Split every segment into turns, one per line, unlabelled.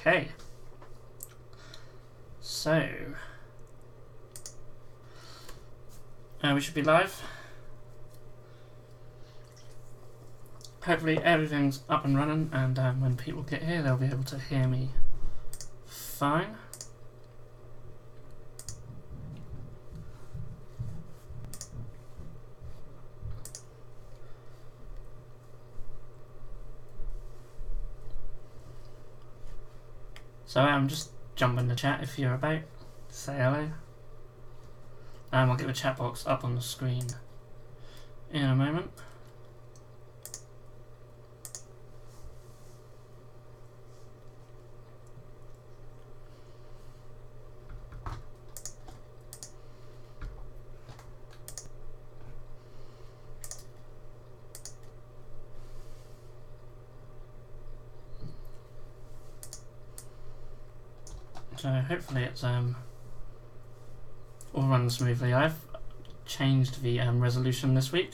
Okay. So, we should be live. Hopefully everything's up and running, and when people get here they'll be able to hear me fine. So just jump in the chat if you're about. Say hello. I'll get the chat box up on the screen in a moment. So hopefully it's all runs smoothly. I've changed the resolution this week.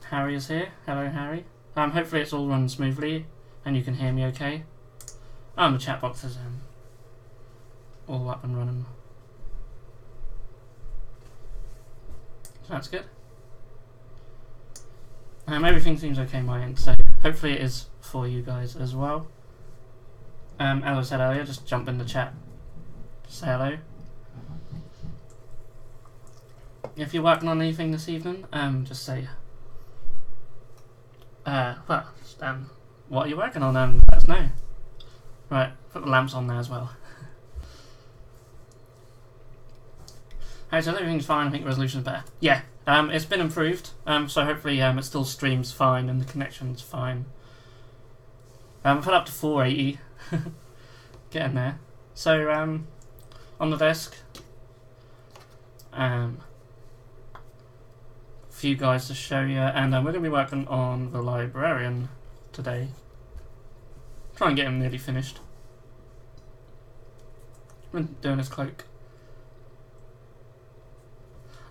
Harry is here. Hello, Harry. Hopefully it's all run smoothly and you can hear me okay. The chat box is all up and running. So that's good. Everything seems okay my end, so hopefully it is for you guys as well. As I said earlier, just jump in the chat. Say hello. If you're working on anything this evening, just say, what are you working on? Let us know. Right, put the lamps on there as well. Alright, so everything's fine. I think the resolution's better. Yeah, it's been improved. So hopefully it still streams fine and the connection's fine. Put it up to 480. Getting there. So on the desk, a few guys to show you, and we're going to be working on the librarian today. Try and get him nearly finished. We're doing his cloak.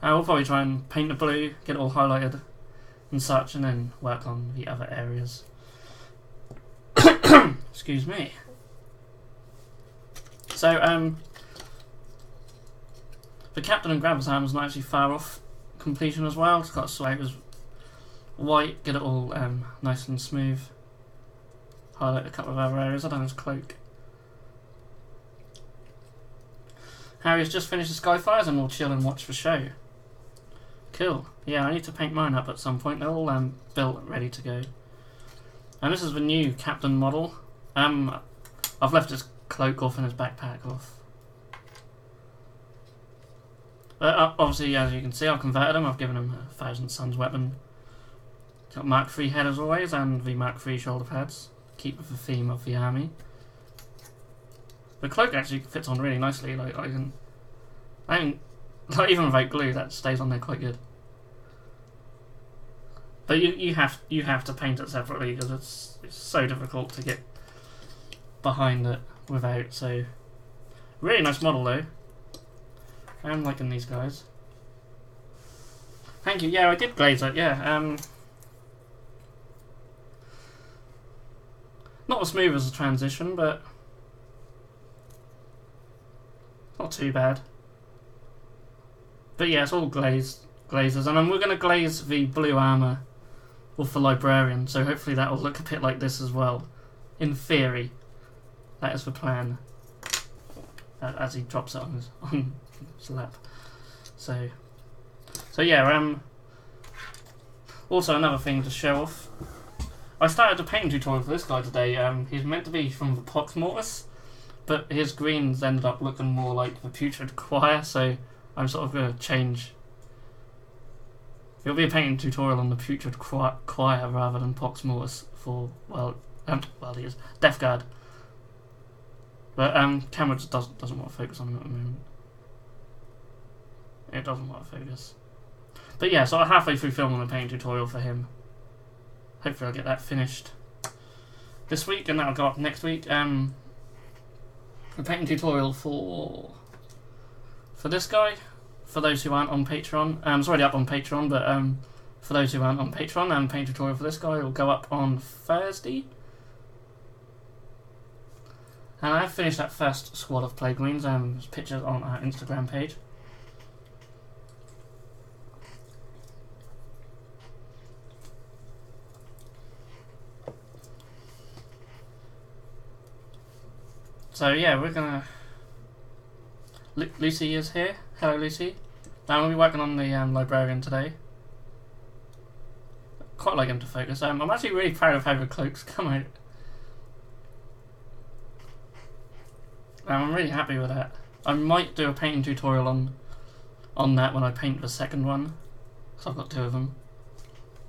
We'll probably try and paint the blue, get it all highlighted and such, and then work on the other areas. Excuse me. So, the Captain and Grabber's Hand is not actually far off completion as well. It's got to swipe as white, get it all nice and smooth. Highlight a couple of other areas. I've done his cloak. Harry's just finished the Skyfires and we'll chill and watch the show. Cool. Yeah, I need to paint mine up at some point. They're all built, ready to go. And this is the new Captain model. I've left his cloak off and his backpack off. But obviously, as you can see, I've converted him. I've given him a Thousand Suns weapon. Got Mark III head as always, and the Mark III shoulder pads. Keep with the theme of the army. The cloak actually fits on really nicely. Like even without glue, that stays on there quite good. But you have to paint it separately because it's so difficult to get behind it without. So really nice model though. I'm liking these guys. Thank you. Yeah, I did glaze it. Yeah. Not as smooth as the transition, but not too bad. But yeah, it's all glazes, and then we're going to glaze the blue armour with the librarian, so hopefully that will look a bit like this as well. In theory, that is the plan. As he drops it on his lap. So yeah. Also another thing to show off. I started a painting tutorial for this guy today. He's meant to be from the Pox Mortis, but his greens ended up looking more like the Putrid Choir, so I'm sort of going to change. It'll be a painting tutorial on the Putrid Choir rather than Pox Mortis for, he is Death Guard. But camera just doesn't want to focus on him at the moment. It doesn't want to focus. But yeah, so I'm halfway through filming a painting tutorial for him. Hopefully I'll get that finished this week, and that'll go up next week. A painting tutorial for this guy, for those who aren't on Patreon. It's already up on Patreon, but for those who aren't on Patreon, painting tutorial for this guy will go up on Thursday, And I've finished that first squad of Plague Marines. There's pictures on our Instagram page. So yeah, we're gonna... Lucy is here. Hello, Lucy. Now I'm gonna be working on the Librarian today. Quite like him to focus. I'm actually really proud of how the cloaks come out. I'm really happy with that. I might do a painting tutorial on that when I paint the second one, because I've got 2 of them.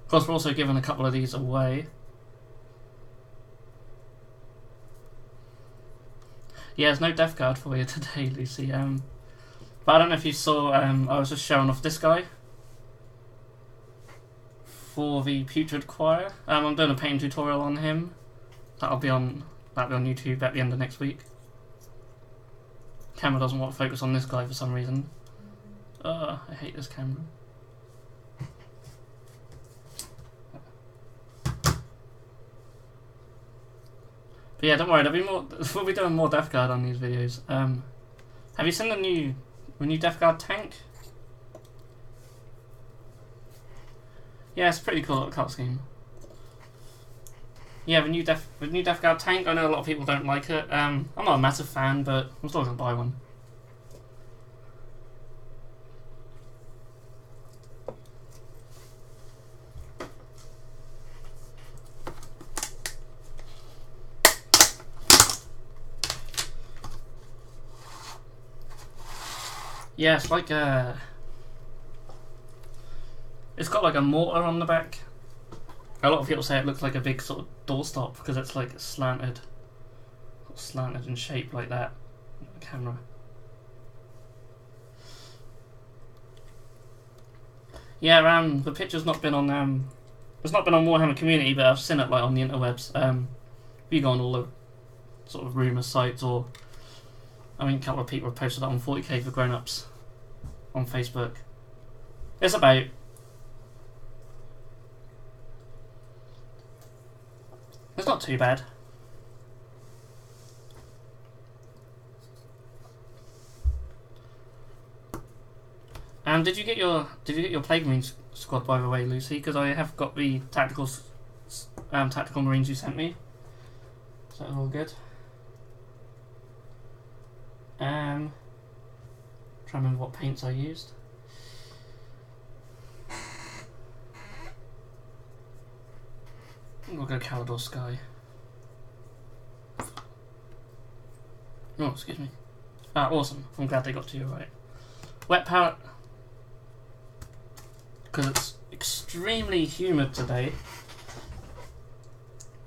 Of course, we're also giving a couple of these away. Yeah, there's no death guard for you today, Lucy. But I don't know if you saw, I was just showing off this guy for the Putrid Choir. I'm doing a painting tutorial on him. That'll be on YouTube at the end of next week. Camera doesn't want to focus on this guy for some reason. I hate this camera. But yeah, don't worry. There'll be more. We'll be doing more Death Guard on these videos. Have you seen the new Death Guard tank? Yeah, it's a pretty cool little cut scheme. Yeah, the new Death Guard tank. I know a lot of people don't like it. I'm not a massive fan, but I'm still gonna buy one. Yeah, it's like it's got like a mortar on the back. A lot of people say it looks like a big sort of doorstop because it's like slanted in shape like that. The camera. Yeah, the picture's not been on it's not been on Warhammer Community, but I've seen it like on the interwebs. You go on all the sort of rumour sites, or I mean, a couple of people have posted it on 40k for grown-ups on Facebook. It's about... It's not too bad. Did you get your Plague Marine squad, by the way, Lucy? Because I have got the tactical Marines you sent me. Is that all good? Trying to remember what paints I used. We'll go Calidor Sky. Oh, excuse me. Ah, awesome. I'm glad they got to you right. Wet palette. Because it's extremely humid today.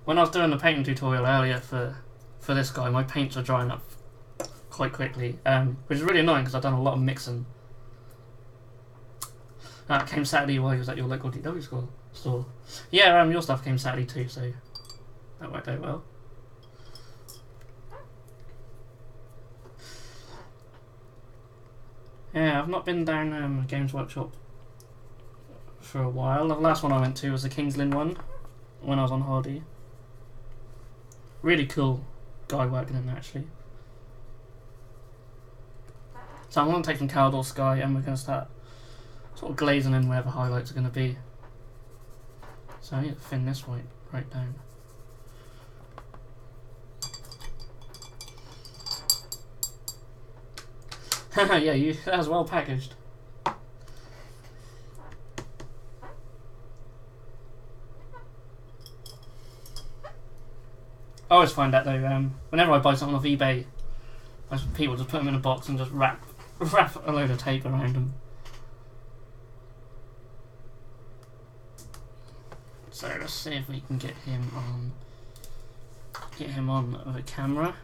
When I was doing the painting tutorial earlier for this guy, my paints are drying up quite quickly, which is really annoying because I've done a lot of mixing. It came Saturday while you was at your local DW store. Yeah, your stuff came Saturday too, so that worked out well. Yeah, I've not been down Games Workshop for a while. The last one I went to was the King's Lynn one when I was on holiday. Really cool guy working in there, actually. So I'm going to take some Calidor Sky and we're going to start sort of glazing in where the highlights are going to be. So I need to thin this white right down. Yeah, that was well packaged. I always find that though, whenever I buy something off eBay, people just put them in a box and just wrap a load of tape around them. So let's see if we can get him on the camera.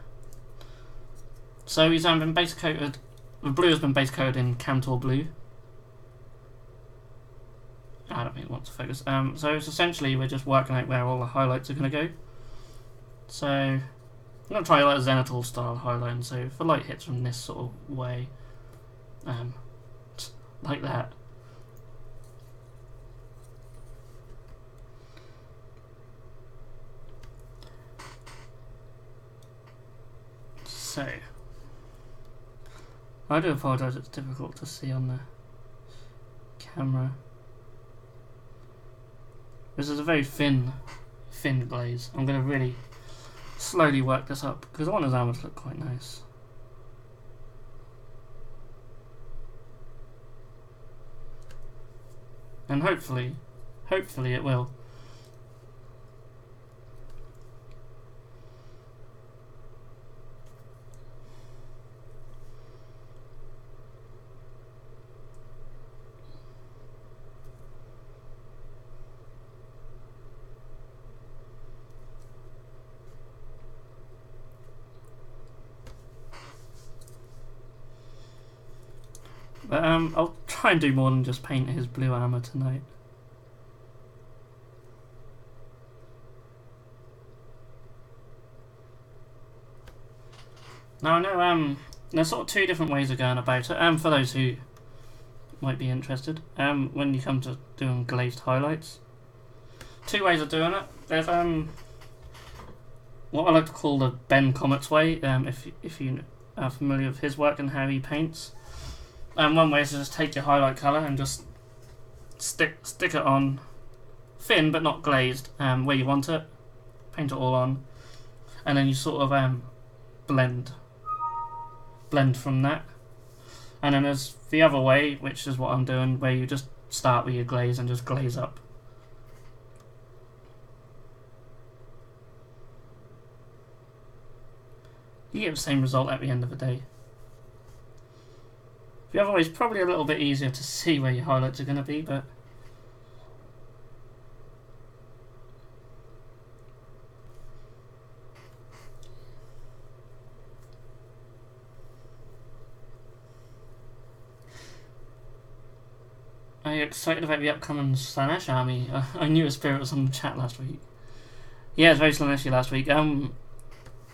So he's been base coated. The blue has been base coated in Camtor blue. I don't think it wants to focus. So it's essentially we're just working out where all the highlights are going to go. So I'm going to try like a Zenithal style highlighting. So if the light hits from this sort of way, like that. So, I do apologise, it's difficult to see on the camera. This is a very thin glaze. I'm going to really slowly work this up because I want his armour to look quite nice. And hopefully it will. But I'll try and do more than just paint his blue armour tonight. Now I know there's sort of two different ways of going about it. For those who might be interested, when you come to doing glazed highlights, two ways of doing it. There's what I like to call the Ben Comet's way. If you are familiar with his work and how he paints. One way is to just take your highlight colour and just stick it on thin but not glazed where you want it. Paint it all on, and then you sort of blend from that. And then there's the other way, which is what I'm doing, where you just start with your glaze and just glaze up. You get the same result at the end of the day. The other way is probably a little bit easier to see where your highlights are going to be, but are you excited about the upcoming Slaanesh army? I knew a spirit was on the chat last week. Yeah, it's very Slaanesh last week.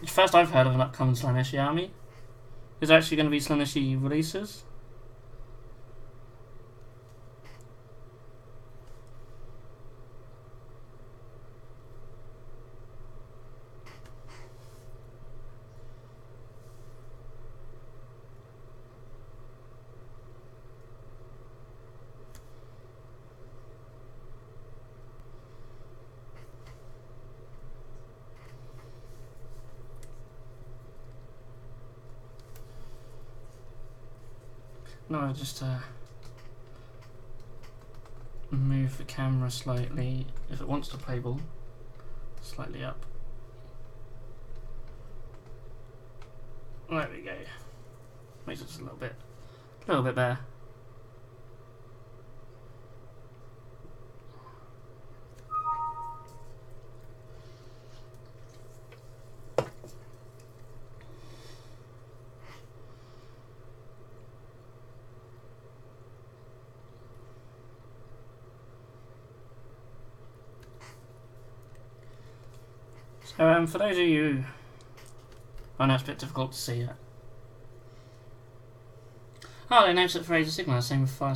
First I've heard of an upcoming Slaanesh army. Is there actually going to be Slaanesh releases? No, I just move the camera slightly, if it wants to play ball, slightly up. There we go. Makes it just a little bit better. So for those of you, I know it's a bit difficult to see it. Oh, they named it for Age of Sigmar, same with Fire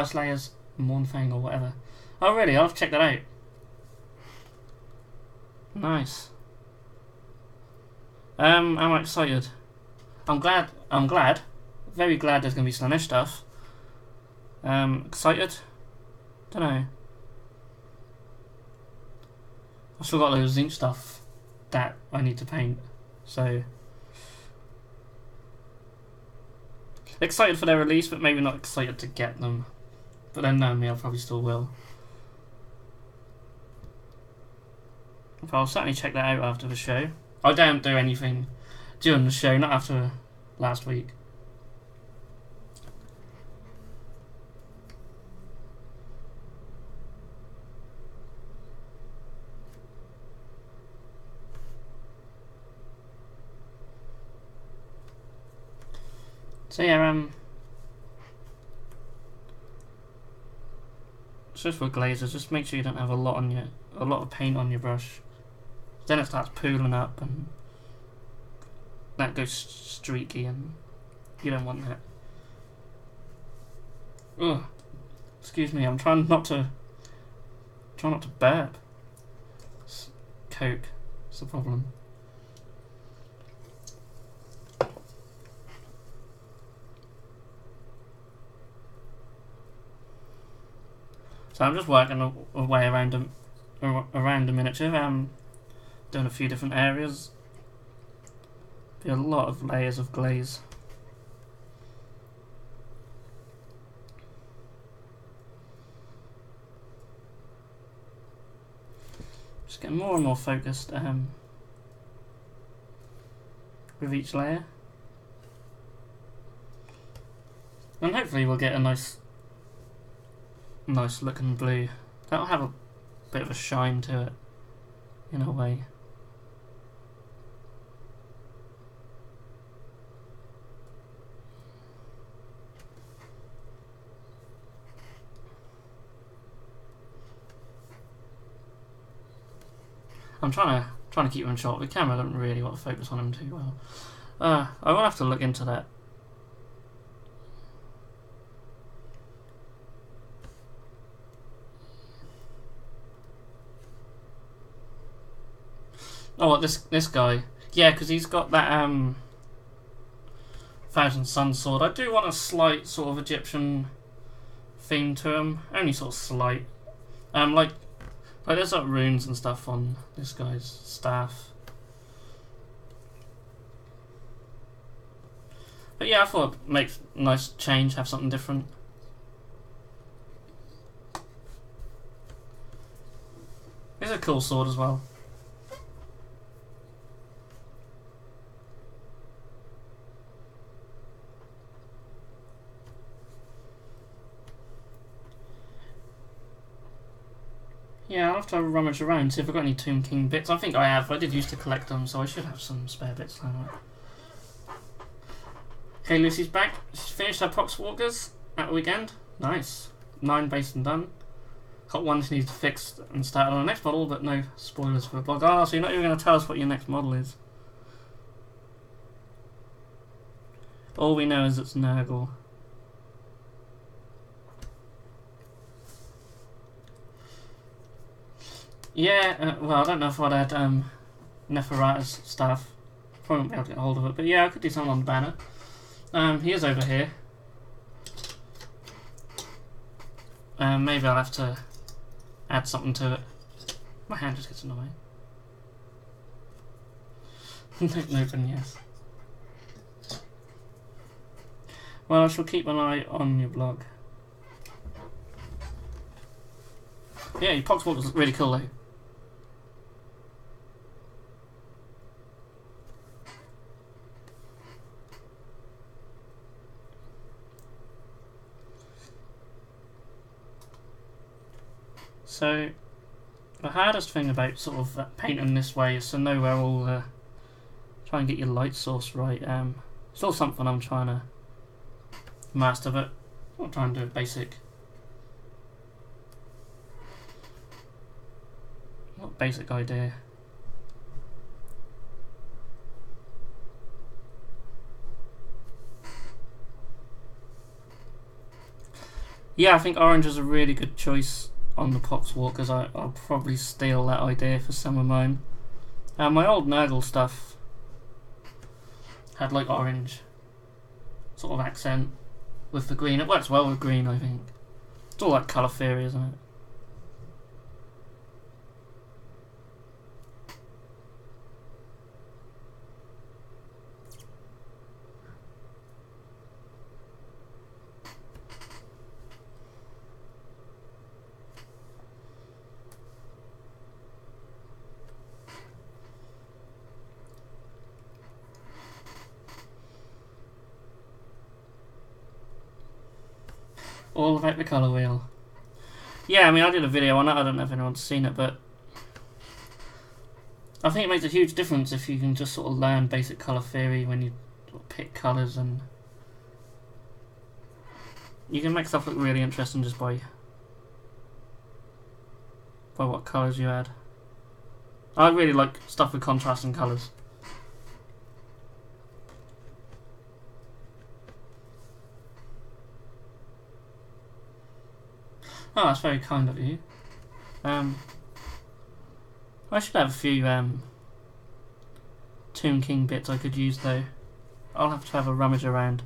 Slayers, Mournfang or whatever. Oh really? I'll have to check that out. Nice. I'm excited. I'm glad, very glad there's going to be Slaanesh stuff. Excited? Dunno. I've still got those zinc stuff that I need to paint, so excited for their release, but maybe not excited to get them. But then knowing me, I probably still will. But I'll certainly check that out after the show. I don't do anything during the show, not after last week. So yeah, just for glazes, just make sure you don't have a lot of paint on your brush. Then it starts pooling up and that goes streaky, and you don't want that. Ugh. Excuse me, I'm trying not to burp. Coke, it's the problem. So I'm just working a way around the miniature, doing a few different areas. Be a lot of layers of glaze. Just getting more and more focused with each layer. And hopefully we'll get a nice looking blue. That'll have a bit of a shine to it, in a way. I'm trying to keep him short. The camera doesn't really want to focus on him too well. I will have to look into that. Oh, what, this guy? Yeah, because he's got that Thousand Sun sword. I do want a slight sort of Egyptian theme to him. Only sort of slight. Like there's like runes and stuff on this guy's staff. But yeah, I thought it'd make a nice change, have something different. It's a cool sword as well. Yeah, I'll have to rummage around, see if I've got any Tomb King bits. I think I have. I did used to collect them, so I should have some spare bits now. Okay, Lucy's back. She's finished her Prox Walkers at the weekend. Nice. 9 based and done. Got one she needs to fix and start on the next model, but no spoilers for the blog. Oh, so you're not even going to tell us what your next model is. All we know is it's Nurgle. Yeah, well, I don't know if I'd had Neferata's stuff. Probably won't be able to get hold of it, but yeah, I could do something on the banner. He is over here. Maybe I'll have to add something to it. My hand just gets in the way. Open, yes. Well, I shall keep an eye on your blog. Yeah, your Poxwalk was really cool though. So, the hardest thing about sort of painting this way is to know where all try and get your light source right. It's all something I'm trying to master, but I'm trying to do a basic. Not basic idea. Yeah, I think orange is a really good choice on the Poxwalkers. I'll probably steal that idea for some of mine. My old Nurgle stuff had like orange sort of accent with the green. It works well with green, I think. It's all like colour theory, isn't it? All about the colour wheel. Yeah, I mean, I did a video on it. I don't know if anyone's seen it, but I think it makes a huge difference if you can just sort of learn basic colour theory when you sort of pick colours, and you can make stuff look really interesting just by what colours you add. I really like stuff with contrasting colours. Oh, that's very kind of you. I should have a few Tomb King bits I could use though. I'll have to have a rummage around.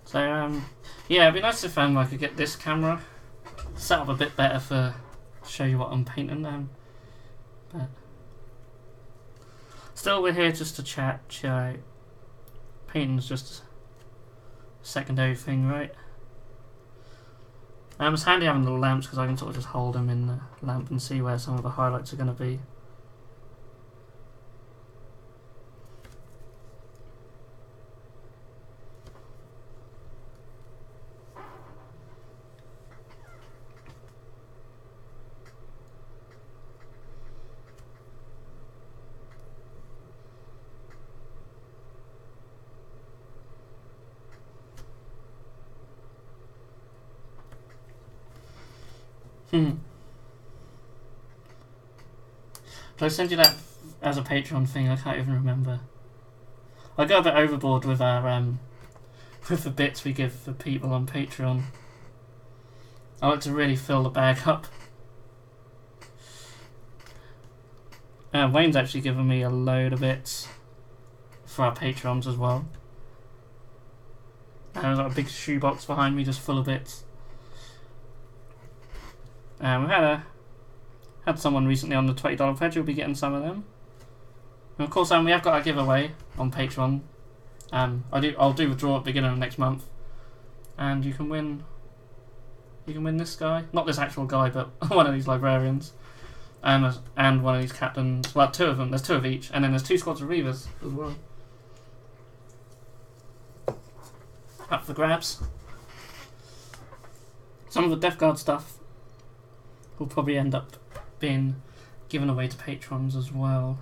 So yeah, it'd be nice if I could get this camera set up a bit better for show you what I'm painting. But still, we're here just to chat, chill out. Painting's just a secondary thing, right? It's handy having the lamps because I can sort of just hold them in the lamp and see where some of the highlights are going to be. Did I send you that as a Patreon thing? I can't even remember. I go a bit overboard with our with the bits we give for people on Patreon. I like to really fill the bag up. Wayne's actually given me a load of bits for our Patrons as well. And I've got a big shoebox behind me just full of bits. We had someone recently on the $20 pledge. You'll be getting some of them. And of course, we have got a giveaway on Patreon. I'll do a draw at the beginning of next month, and you can win. You can win this guy, not this actual guy, but one of these librarians, and one of these captains. Well, two of them. There's two of each, and then there's 2 squads of reavers as well. Up for grabs. Some of the Death Guard stuff will probably end up being given away to patrons as well.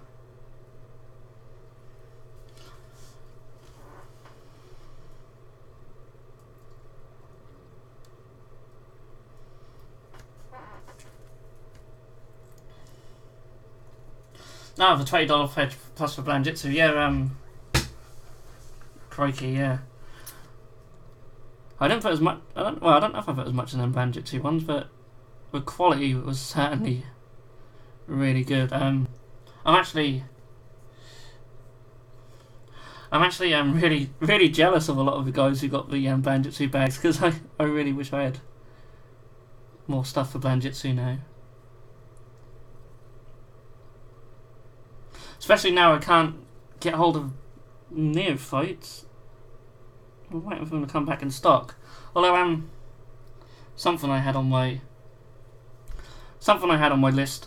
The $20 pledge plus for Blanjitsu, yeah, crikey, yeah. I didn't put as much, I don't know if I put as much in them Blanjitsu ones, but the quality was certainly really good. I'm actually really jealous of a lot of the guys who got the Blanjitsu bags, because I really wish I had more stuff for Blanjitsu now. Especially now I can't get hold of neophytes. I'm waiting for them to come back in stock. Although something I had on my list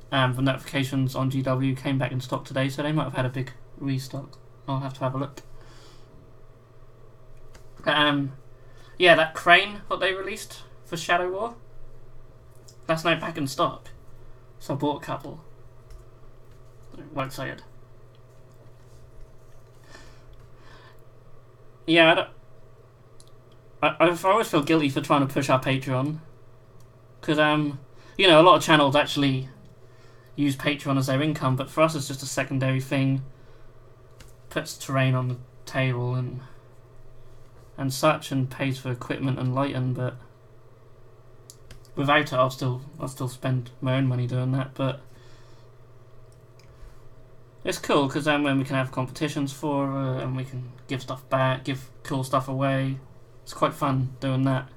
for notifications on GW came back in stock today, so they might have had a big restock. I'll have to have a look. Yeah, that crane that they released for Shadow War, that's now back in stock. So I bought a couple. Well excited. Yeah, I always feel guilty for trying to push our Patreon, because you know, a lot of channels actually use Patreon as their income, but for us it's just a secondary thing. Puts terrain on the table and such, and pays for equipment and lighting, but without it I'll still spend my own money doing that. But it's cool because then when we can have competitions for and we can give stuff back, give cool stuff away. It's quite fun doing that.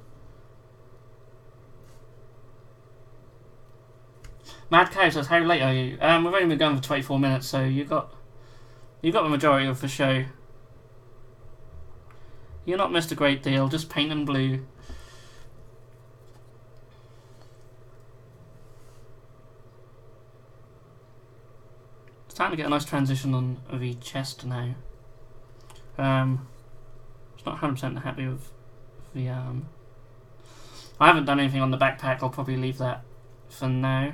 Mad Cow says, how late are you? We've only been going for 24 minutes, so you got the majority of the show. You're not missed a great deal, just painting blue. It's time to get a nice transition on the chest now. It's not 100% happy with the I haven't done anything on the backpack. I'll probably leave that for now.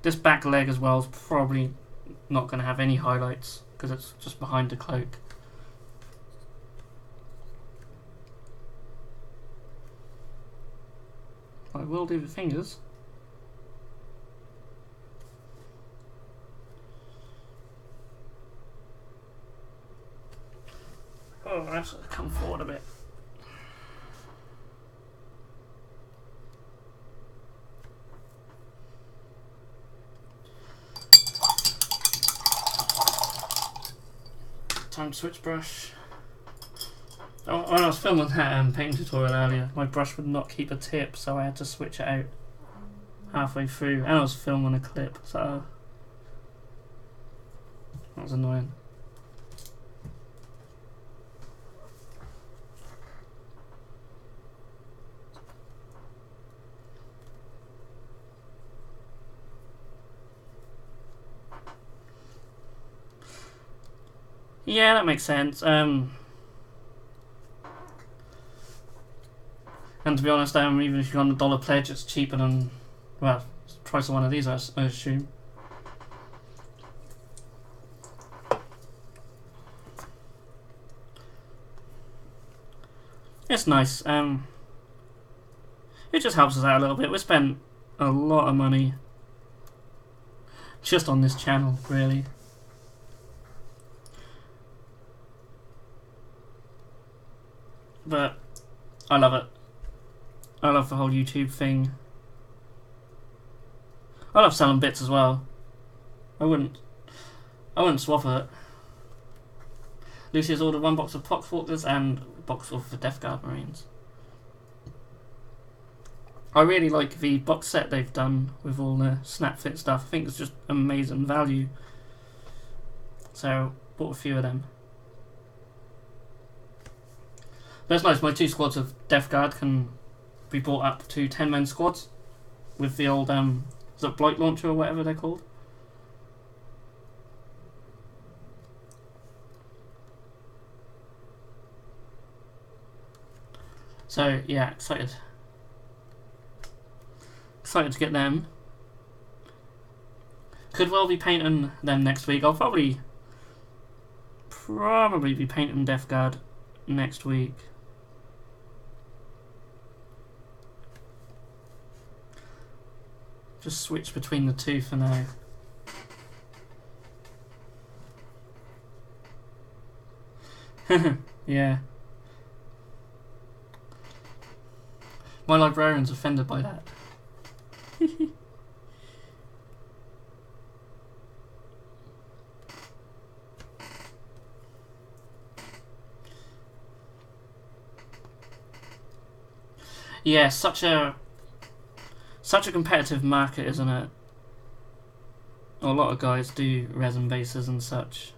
This back leg as well is probably not going to have any highlights because it's just behind the cloak. I will do the fingers. Oh, I have to come forward a bit. Time to switch brush. When I was filming that painting tutorial earlier, my brush would not keep a tip, so I had to switch it out halfway through, and I was filming a clip, so that was annoying. Yeah, that makes sense. And to be honest, even if you're on the dollar pledge, it's cheaper than, well, it's the price of one of these, I assume. It's nice. It just helps us out a little bit. We spent a lot of money just on this channel, really. But I love it. I love the whole YouTube thing. I love selling bits as well. I wouldn't swap it. Lucy has ordered 1 box of Poxwalkers and a box of the Death Guard Marines. I really like the box set they've done with all the snap fit stuff. I think it's just amazing value. So bought a few of them. But it's nice, my 2 squads of Death Guard can be brought up to 10-man squads with the old is it Blight Launcher or whatever they're called. So yeah, excited to get them. Could well be painting them next week. I'll probably be painting Death Guard next week. Just switch between the two for now. Yeah. My librarian's offended by that. Yeah, such a competitive market, isn't it? A lot of guys do resin bases and such.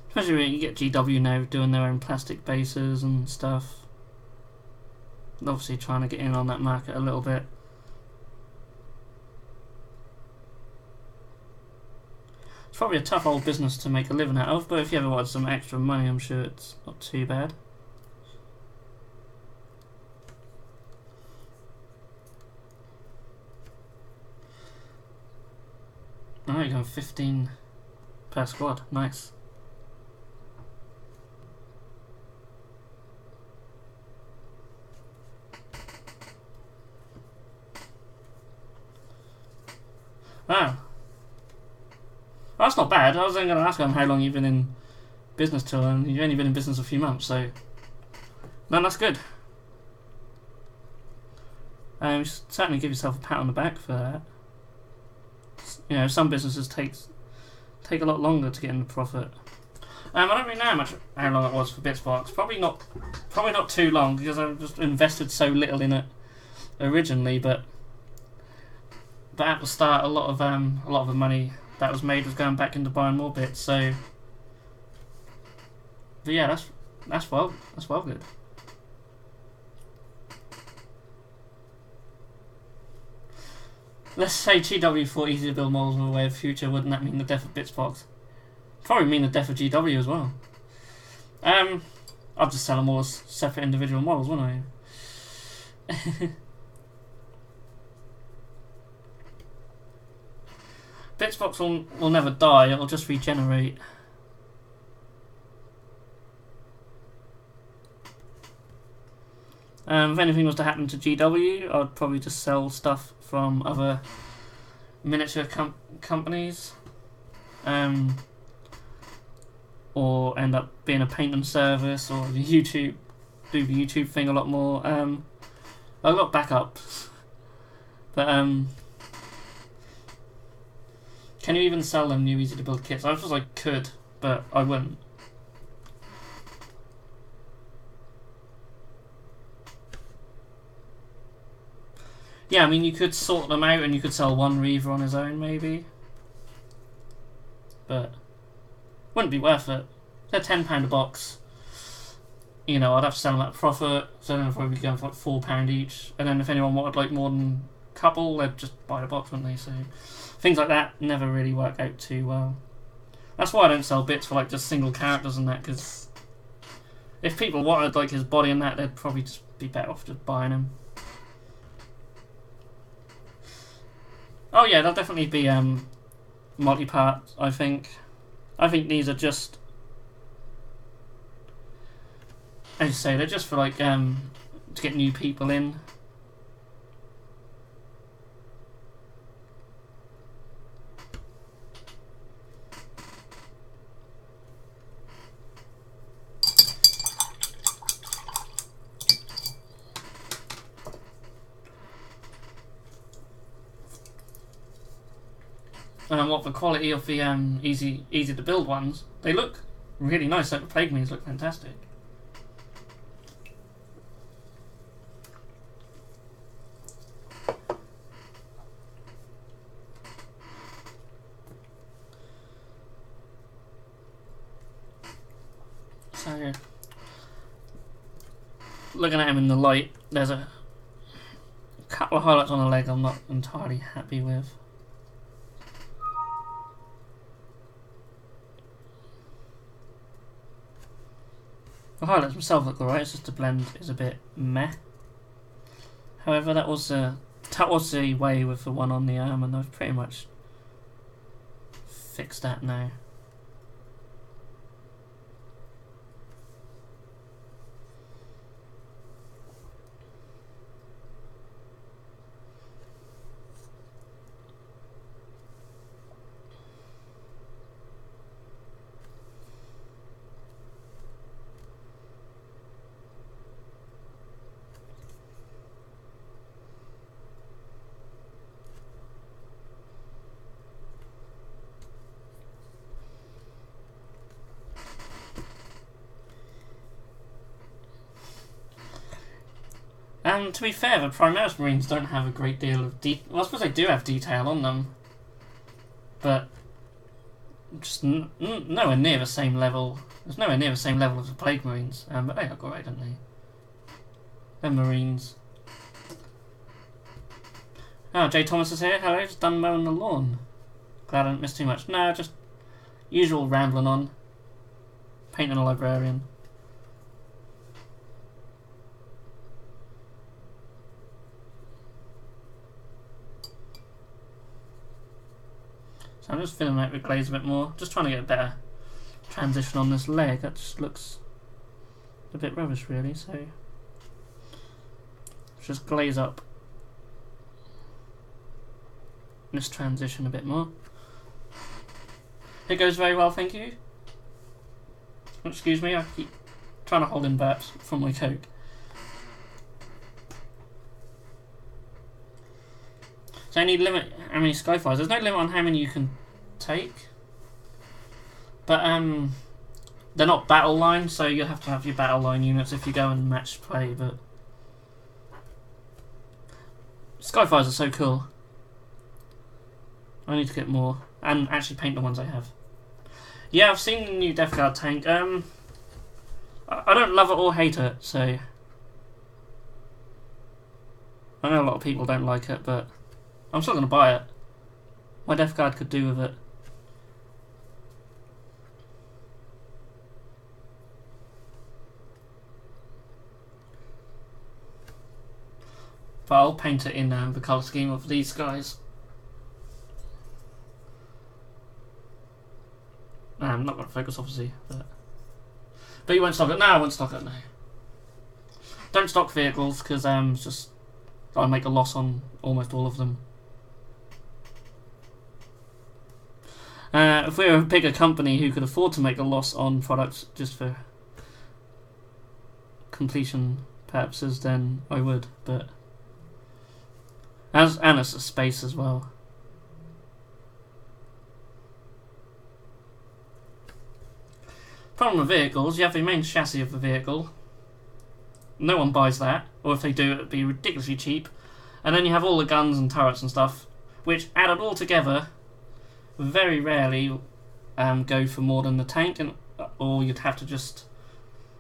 Especially when you get GW now doing their own plastic bases and stuff. Obviously trying to get in on that market a little bit. It's probably a tough old business to make a living out of, but if you ever wanted some extra money, I'm sure it's not too bad. Oh, you're going 15 per squad. Nice. Wow. That's not bad. I was only going to ask him how long you've been in business till, and you've only been in business a few months, so... No, that's good. You should certainly give yourself a pat on the back for that. You know, some businesses take a lot longer to get in the profit. I don't really know how long it was for Bitzbox. Probably not too long, because I've just invested so little in it originally. But at the start, a lot of the money that was made was going back into buying more bits. So, but yeah, that's well good. Let's say GW thought easy to build models were a way of the future. Wouldn't that mean the death of Bitzbox? Probably mean the death of GW as well. I'd just sell them all as separate individual models, wouldn't I? Bitzbox will never die, it'll just regenerate. If anything was to happen to GW, I'd probably just sell stuff from other miniature companies. Or end up being a painting service, or do the YouTube thing a lot more. I've got backups. But Can you even sell them new easy to build kits? I suppose I could, but I wouldn't. Yeah, I mean, you could sort them out and you could sell one Reaver on his own, maybe. But wouldn't be worth it. They're £10 a box. You know, I'd have to sell them at a profit, so then I'd probably be going for like £4 each. And then if anyone wanted like more than a couple, they'd just buy the box, wouldn't they? So things like that never really work out too well. That's why I don't sell bits for like just single characters and that, because if people wanted like his body and that, they'd probably just be better off just buying him. Oh yeah, there'll definitely be multi-part, I think. I think these are just, as you say, they're just for like to get new people in. And what the quality of the easy to build ones, they look really nice. Like the Plague Marines look fantastic. So, looking at him in the light, there's a couple of highlights on the leg I'm not entirely happy with. The highlights themselves look alright, it's just the blend is a bit meh. However, that was the way with the one on the arm, and I've pretty much fixed that now. And to be fair, the Primaris Marines don't have a great deal of well, I suppose they do have detail on them, but just nowhere near the same level. There's nowhere near the same level as the Plague Marines, but they look alright, don't they? They're Marines. Oh, Jay Thomas is here. Hello, just done mowing the lawn. Glad I didn't miss too much. No, just usual rambling on. Painting a librarian. So I'm just filling out with glaze a bit more. Just trying to get a better transition on this leg. That just looks a bit rubbish, really. So just glaze up this transition a bit more. It goes very well, thank you. Excuse me, I keep trying to hold in burps from my Coke. So I need limit how many Skyfires. There's no limit on how many you can take. But they're not battle line, so you'll have to have your battle line units if you go and match play, but Skyfires are so cool. I need to get more and actually paint the ones I have. Yeah, I've seen the new Death Guard tank. I don't love it or hate it, so I know a lot of people don't like it, but I'm still going to buy it. My Death Guard could do with it. But I'll paint it in the colour scheme of these guys. I'm not going to focus, obviously, but you won't stock it. No, I won't stock it. No, don't stock vehicles because it's just I make a loss on almost all of them. If we were a bigger company who could afford to make a loss on products just for completion purposes, then I would. But and it's a space as well. Problem with vehicles, you have the main chassis of the vehicle. No one buys that, or if they do, it would be ridiculously cheap. And then you have all the guns and turrets and stuff, which added all together, very rarely go for more than the tank, or you'd have to just...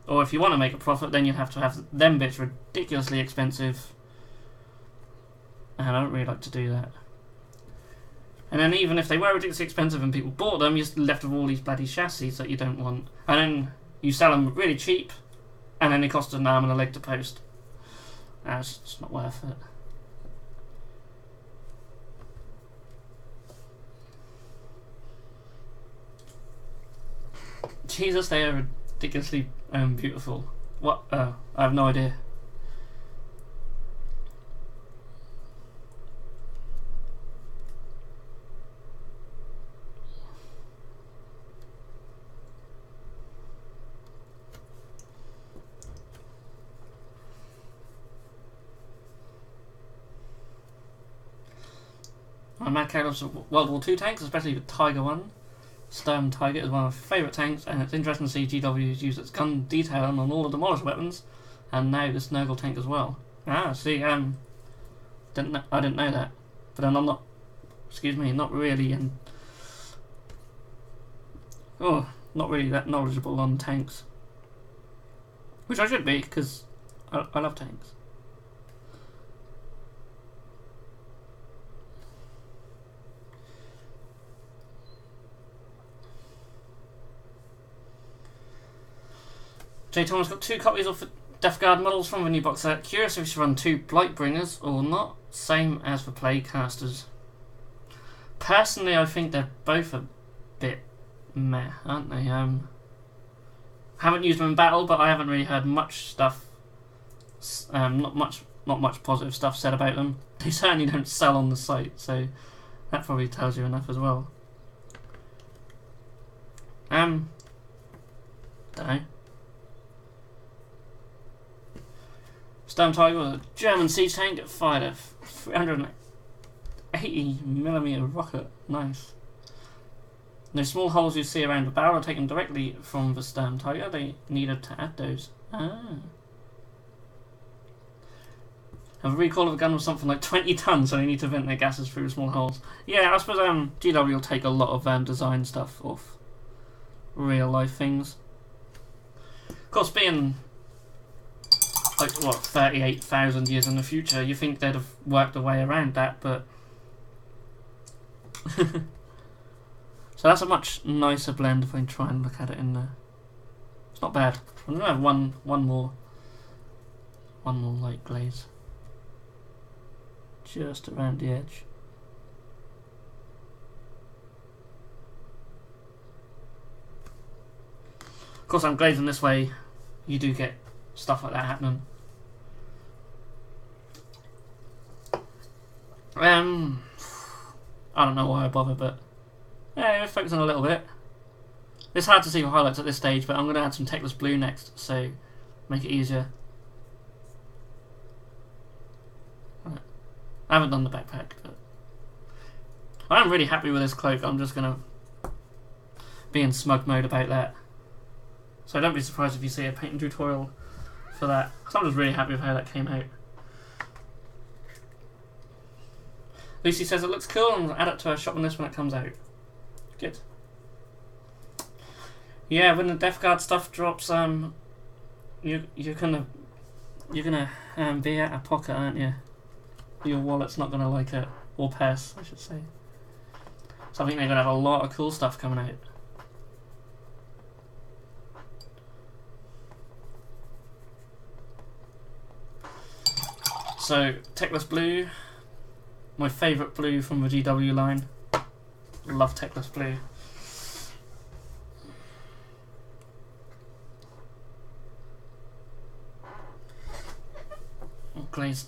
Or if you want to make a profit, then you'd have to have them bits ridiculously expensive. And I don't really like to do that. And then even if they were ridiculously expensive and people bought them, you're left with all these bloody chassis that you don't want. And then you sell them really cheap, and then they cost an arm and a leg to post. It's just not worth it. Jesus, they are ridiculously beautiful. What? I have no idea. I'm mad carrier of World War II tanks, especially the Tiger one. Sturm Tiger is one of my favourite tanks, and it's interesting to see GW has used its gun detailing on all the demolished weapons, and now this Nurgle tank as well. Ah, see, I didn't know that, but then I'm not, not really not really that knowledgeable on tanks, which I should be because I love tanks. J. Thomas got 2 copies of the Death Guard models from the new box set. Curious if we should run 2 Blightbringers or not. Same as for Plaguecasters. Personally, I think they're both a bit meh, aren't they? Haven't used them in battle, but I haven't really heard much stuff. Not much positive stuff said about them. They certainly don't sell on the site, so that probably tells you enough as well. Don't know. Sturm Tiger was a German siege tank that fired a 380mm rocket. Nice. The small holes you see around the barrel are taken directly from the Sturm Tiger. They needed to add those. Ah. And the recoil of a gun was something like 20 tons, so they need to vent their gases through the small holes. Yeah, I suppose GW will take a lot of design stuff off real life things. Of course, being like, what, 38,000 years in the future, you think they'd have worked a way around that, but... So that's a much nicer blend if I try and look at it in there. It's not bad. I'm going to have one more light glaze. Just around the edge. Of course, I'm glazing this way, you do get stuff like that happening. I don't know why I bother, but yeah, it's focusing a little bit. It's hard to see the highlights at this stage, but I'm going to add some Techless Blue next, so make it easier. I haven't done the backpack, but I'm really happy with this cloak. I'm just going to be in smug mode about that. So don't be surprised if you see a painting tutorial for that, because I'm just really happy with how that came out. Lucy says it looks cool and will add it to her shopping list when it comes out. Good. Yeah, when the Death Guard stuff drops, you're gonna be out of pocket, aren't you? Your wallet's not gonna like it, or purse, I should say. So I think they're gonna have a lot of cool stuff coming out. So, Techless Blue, my favourite blue from the GW line. Love Techless Blue. I'll glaze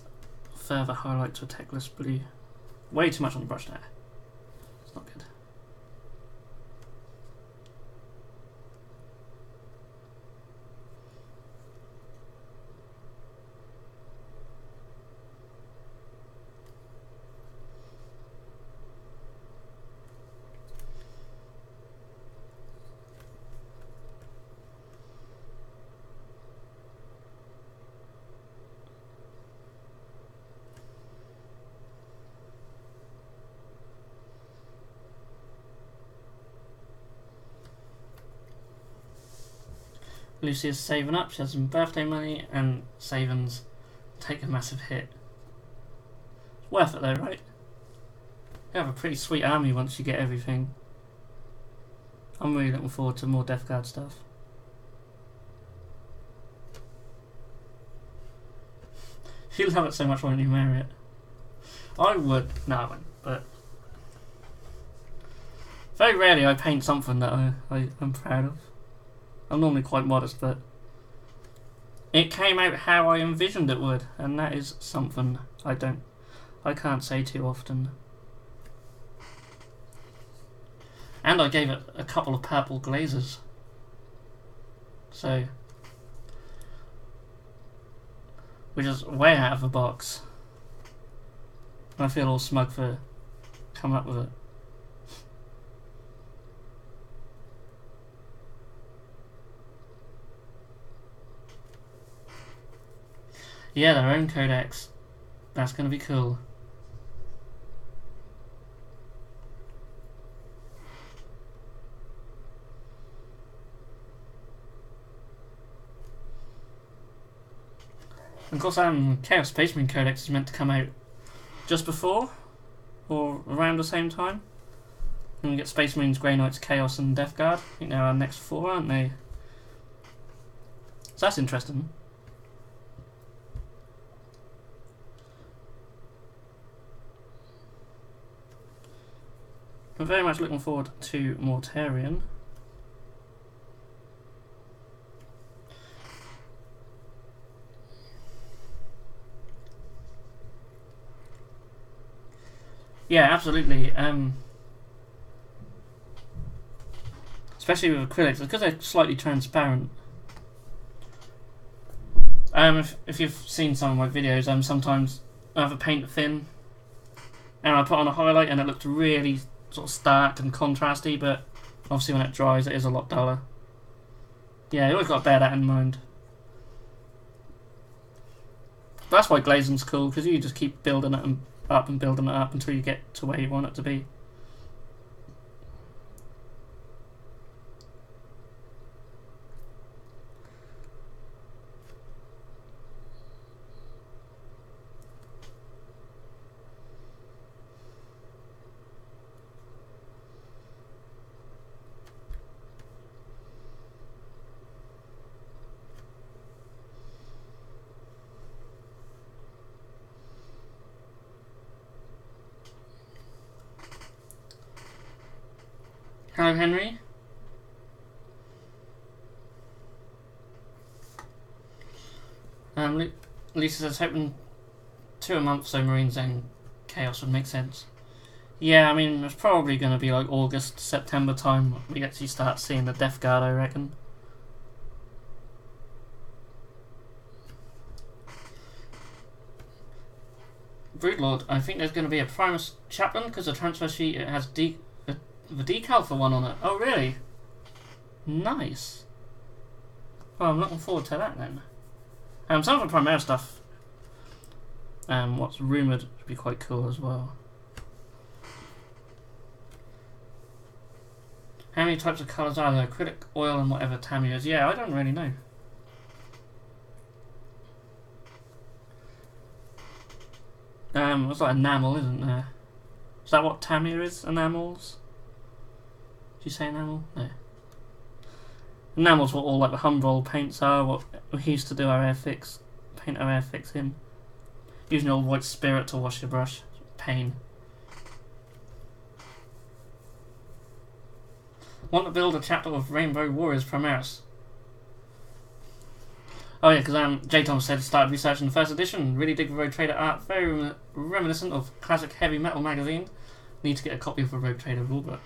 further highlights with Techless Blue. Way too much on the brush there. It's not good. Lucy is saving up. She has some birthday money, and savings take a massive hit. It's worth it though, right? You have a pretty sweet army once you get everything. I'm really looking forward to more Death Guard stuff. You love it so much, why don't you marry it? I would. No, I wouldn't. But very rarely I paint something that I'm proud of. I'm normally quite modest, but it came out how I envisioned it would, and that is something I can't say too often. And I gave it a couple of purple glazes. So, which is way out of the box. I feel all smug for coming up with it. Yeah, their own codex. That's going to be cool. Of course, Chaos Space Marine Codex is meant to come out just before or around the same time. And we get Space Marines, Grey Knights, Chaos, and Death Guard. I think they're our next 4, aren't they? So that's interesting. I'm very much looking forward to Mortarion. Yeah, absolutely. Especially with acrylics, because they're slightly transparent. If you've seen some of my videos, sometimes I have a paint thin, and I put on a highlight, and it looked really sort of stark and contrasty. But obviously, when it dries, it is a lot duller. Yeah, you always got to bear that in mind. That's why glazing's cool, because you just keep building it and up and building it up until you get to where you want it to be. Hello, Henry. Lisa says, hoping 2 a month, so Marines and Chaos would make sense. Yeah, I mean, it's probably going to be like August, September time we actually start seeing the Death Guard, I reckon. Broodlord, I think there's going to be a Primaris Chaplain, because the transfer sheet, it has the decal for one on it. Oh, really? Nice. Well, I'm looking forward to that then. Some of the Primaris stuff, what's rumoured to be quite cool as well. How many types of colours are there? Acrylic, oil, and whatever Tammy is. Yeah, I don't really know. It's like enamel, isn't there? Is that what Tamir is? Enamels? Did you say enamel? No. Enamels what all like the Humbrol paints are, what we used to do our airfix, paint our airfix in. Using old white spirit to wash your brush. Pain. Want to build a chapter of Rainbow Warriors Primaris. Oh yeah, because J-Tom said started researching the first edition. Really dig the Rogue Trader art. Very reminiscent of classic heavy metal magazine. Need to get a copy of the Rogue Trader rulebook.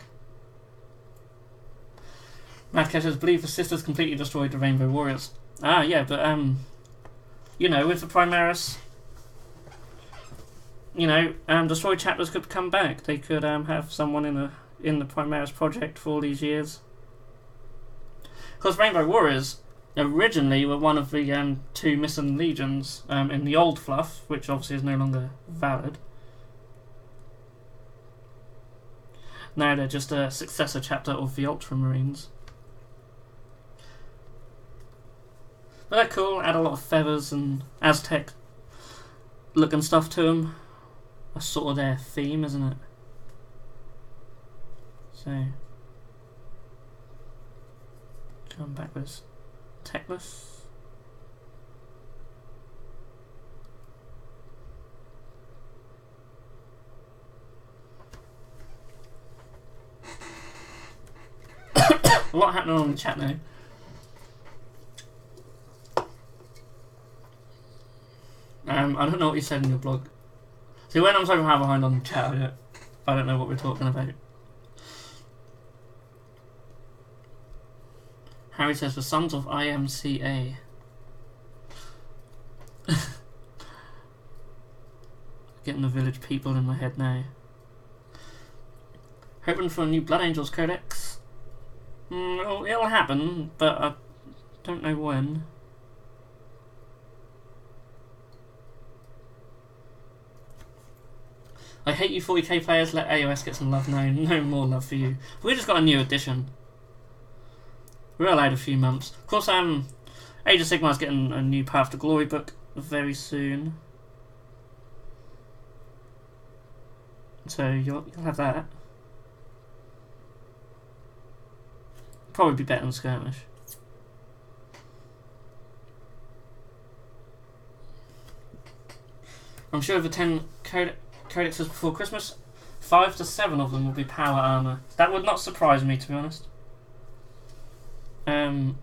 Madcash says, believe the sisters completely destroyed the Rainbow Warriors. Ah, yeah, but you know, with the Primaris, you know, destroyed chapters could come back. They could have someone in the Primaris project for all these years. Because Rainbow Warriors originally were one of the 2 missing legions in the old fluff, which obviously is no longer valid. Now they're just a successor chapter of the Ultramarines. But they're cool, add a lot of feathers and Aztec looking stuff to them. That's sort of their theme, isn't it? So, come backwards. Techless. A lot happening on the chat now. I don't know what you said in your blog. See, when I'm so far behind on the chat, I don't know what we're talking about. Harry says, the sons of IMCA. Getting the village people in my head now. Hoping for a new Blood Angels Codex. It'll happen, but I don't know when. I hate you 40k players, let AOS get some love now. No more love for you. We just got a new edition. We're allowed a few months. Of course, Age of Sigmar's getting a new Path to Glory book very soon. So you'll have that. Probably be better than Skirmish. I'm sure of the 10 codexes before Christmas, 5 to 7 of them will be power armor. That would not surprise me, to be honest.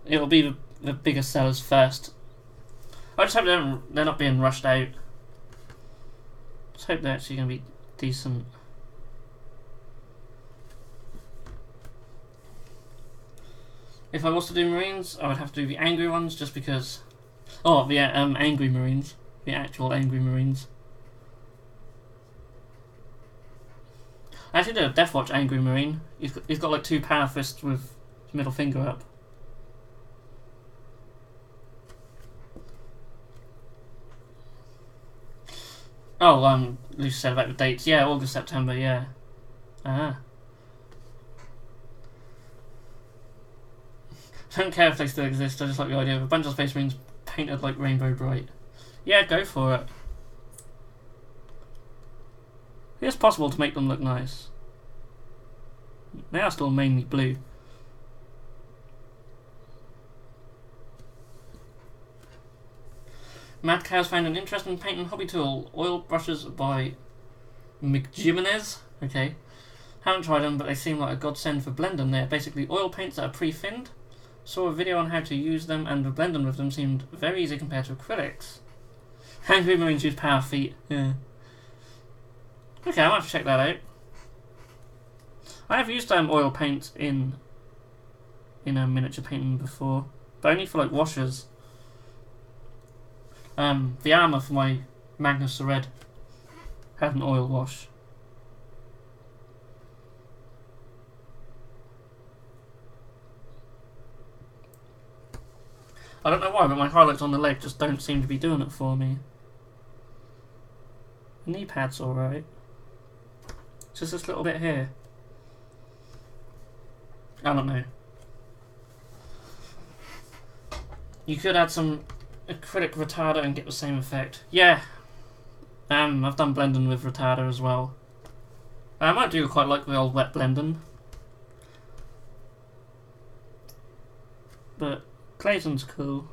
It'll be the bigger sellers first. I just hope they're not being rushed out. Just hope they're actually going to be decent. If I was to do Marines, I would have to do the angry ones, just because. Oh, the angry Marines, the actual angry Marines. I actually did a Deathwatch angry Marine. He's got like 2 power fists with his middle finger up. Oh, Lucy said about the dates. Yeah, August, September. Yeah. I don't care if they still exist. I just like the idea of a bunch of Space Marines painted like rainbow bright. Yeah, go for it. It's possible to make them look nice. They are still mainly blue. Mad Cow's found an interesting painting hobby tool. Oil brushes by McJimenez. Okay. Haven't tried them, but they seem like a godsend for blending. They're basically oil paints that are pre-finned. Saw a video on how to use them, and the blending with them seemed very easy compared to acrylics. Angry Marines use power feet. Yeah. Okay, I might have to check that out. I have used oil paint in a miniature painting before, but only for like washers. The armour for my Magnus the Red had an oil wash. I don't know why, but my highlights on the leg just don't seem to be doing it for me. The knee pad's alright. Just this little bit here. I don't know. You could add some acrylic retarder and get the same effect. Yeah. I've done blending with retarder as well. I might do quite like the old wet blending. But glazing's cool.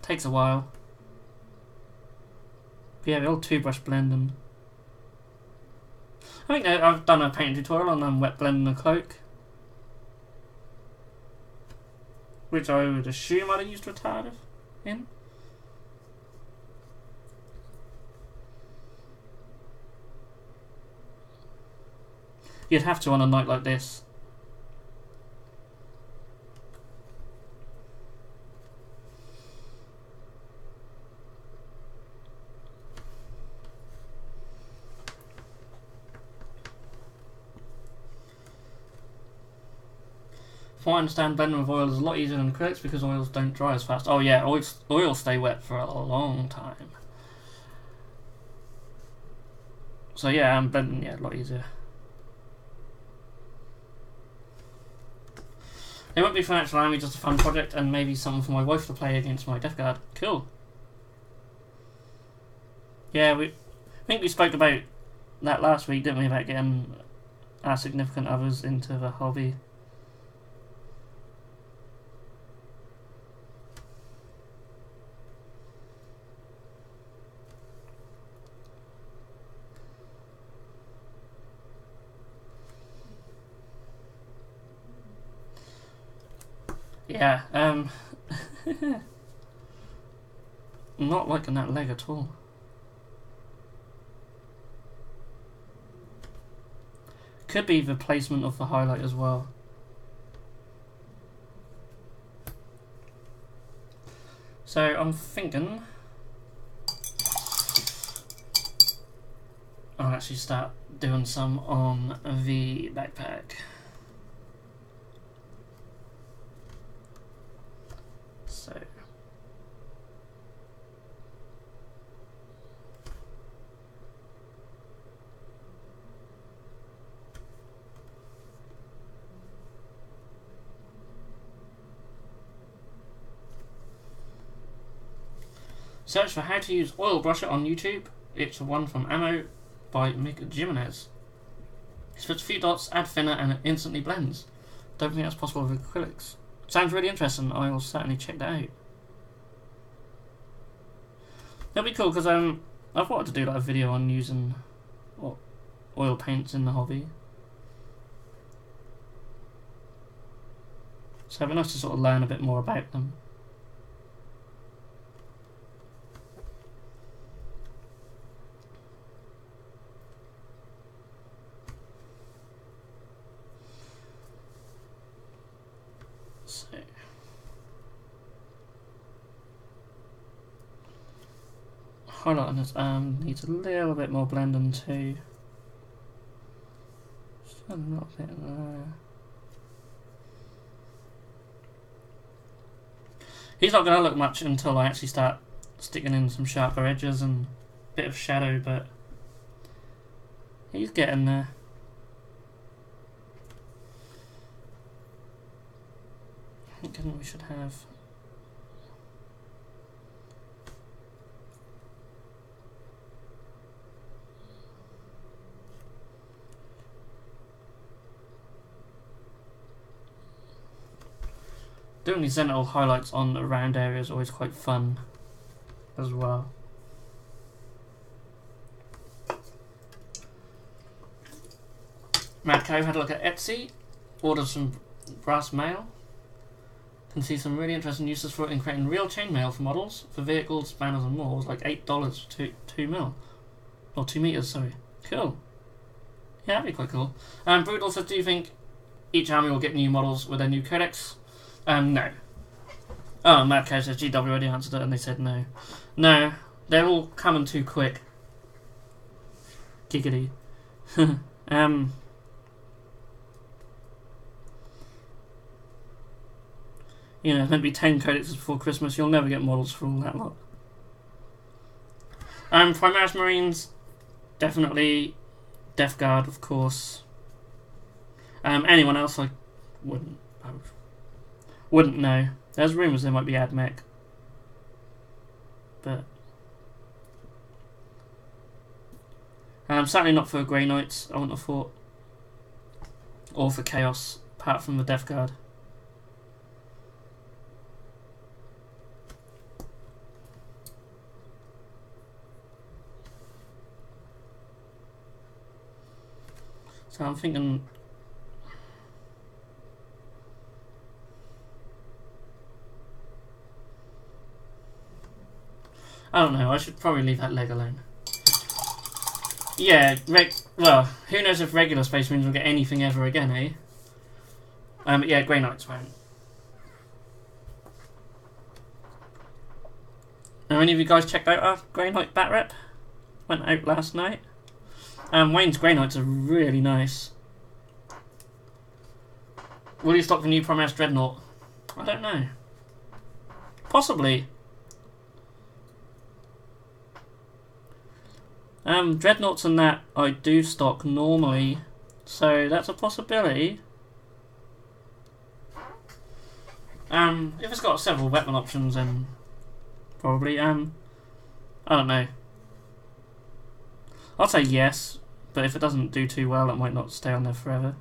Takes a while. But yeah, the old 2-brush blending. I think I've done a painting tutorial on wet blending a cloak, which I would assume I'd have used retarder in. You'd have to on a night like this. From what I understand, blending with oil is a lot easier than acrylics because oils don't dry as fast. Oh yeah, oils stay wet for a long time. So yeah, blending, yeah, a lot easier. It won't be for an actual army, just a fun project, and maybe something for my wife to play against my Death Guard. Cool. Yeah, I think we spoke about that last week, didn't we, about getting our significant others into the hobby. Yeah, I'm not liking that leg at all. Could be the placement of the highlight as well. So I'm thinking I'll actually start doing some on the backpack. So search for how to use oil brusher on YouTube. It's one from Ammo by Mick Jimenez. It puts a few dots, add thinner, and it instantly blends. Don't think that's possible with acrylics. Sounds really interesting. I will certainly check that out. That'll be cool because I've wanted to do like a video on using oil paints in the hobby. So it'd be nice to sort of learn a bit more about them. So highlight on this arm needs a little bit more blending too. Just a little bit there. He's not going to look much until I actually start sticking in some sharper edges and a bit of shadow, but he's getting there. I think we should have doing these Sentinel highlights on the round area is always quite fun as well. Mad Cow had a look at Etsy, ordered some brass mail. Can see some really interesting uses for it in creating real chainmail for models, for vehicles, banners and more. It was like $8 for 2 mil. Or 2 meters, sorry. Cool. Yeah, that'd be quite cool. Brutal says, do you think each army will get new models with their new codex? No. Oh, Mad Cow says GW already answered it and they said no. No, they're all coming too quick. Giggity. You know, there's meant to be 10 codexes before Christmas. You'll never get models for all that lot. Primaris Marines, definitely. Death Guard, of course. Anyone else, I wouldn't know. There's rumours there might be AdMech, but certainly not for Grey Knights. I wouldn't have thought, or for Chaos, apart from the Death Guard. So I'm thinking I don't know, I should probably leave that leg alone. Yeah, well, who knows if regular Space Marines will get anything ever again, eh? Yeah, Grey Knights won't. Have any of you guys checked out our Grey Knight bat rep? Went out last night. Wayne's Grey Knights are really nice. Will you stock the new Primaris Dreadnought? I don't know. Possibly. Dreadnoughts and that I do stock normally, so that's a possibility. If it's got several weapon options, then probably. I don't know. I'd say yes, but if it doesn't do too well, it might not stay on there forever.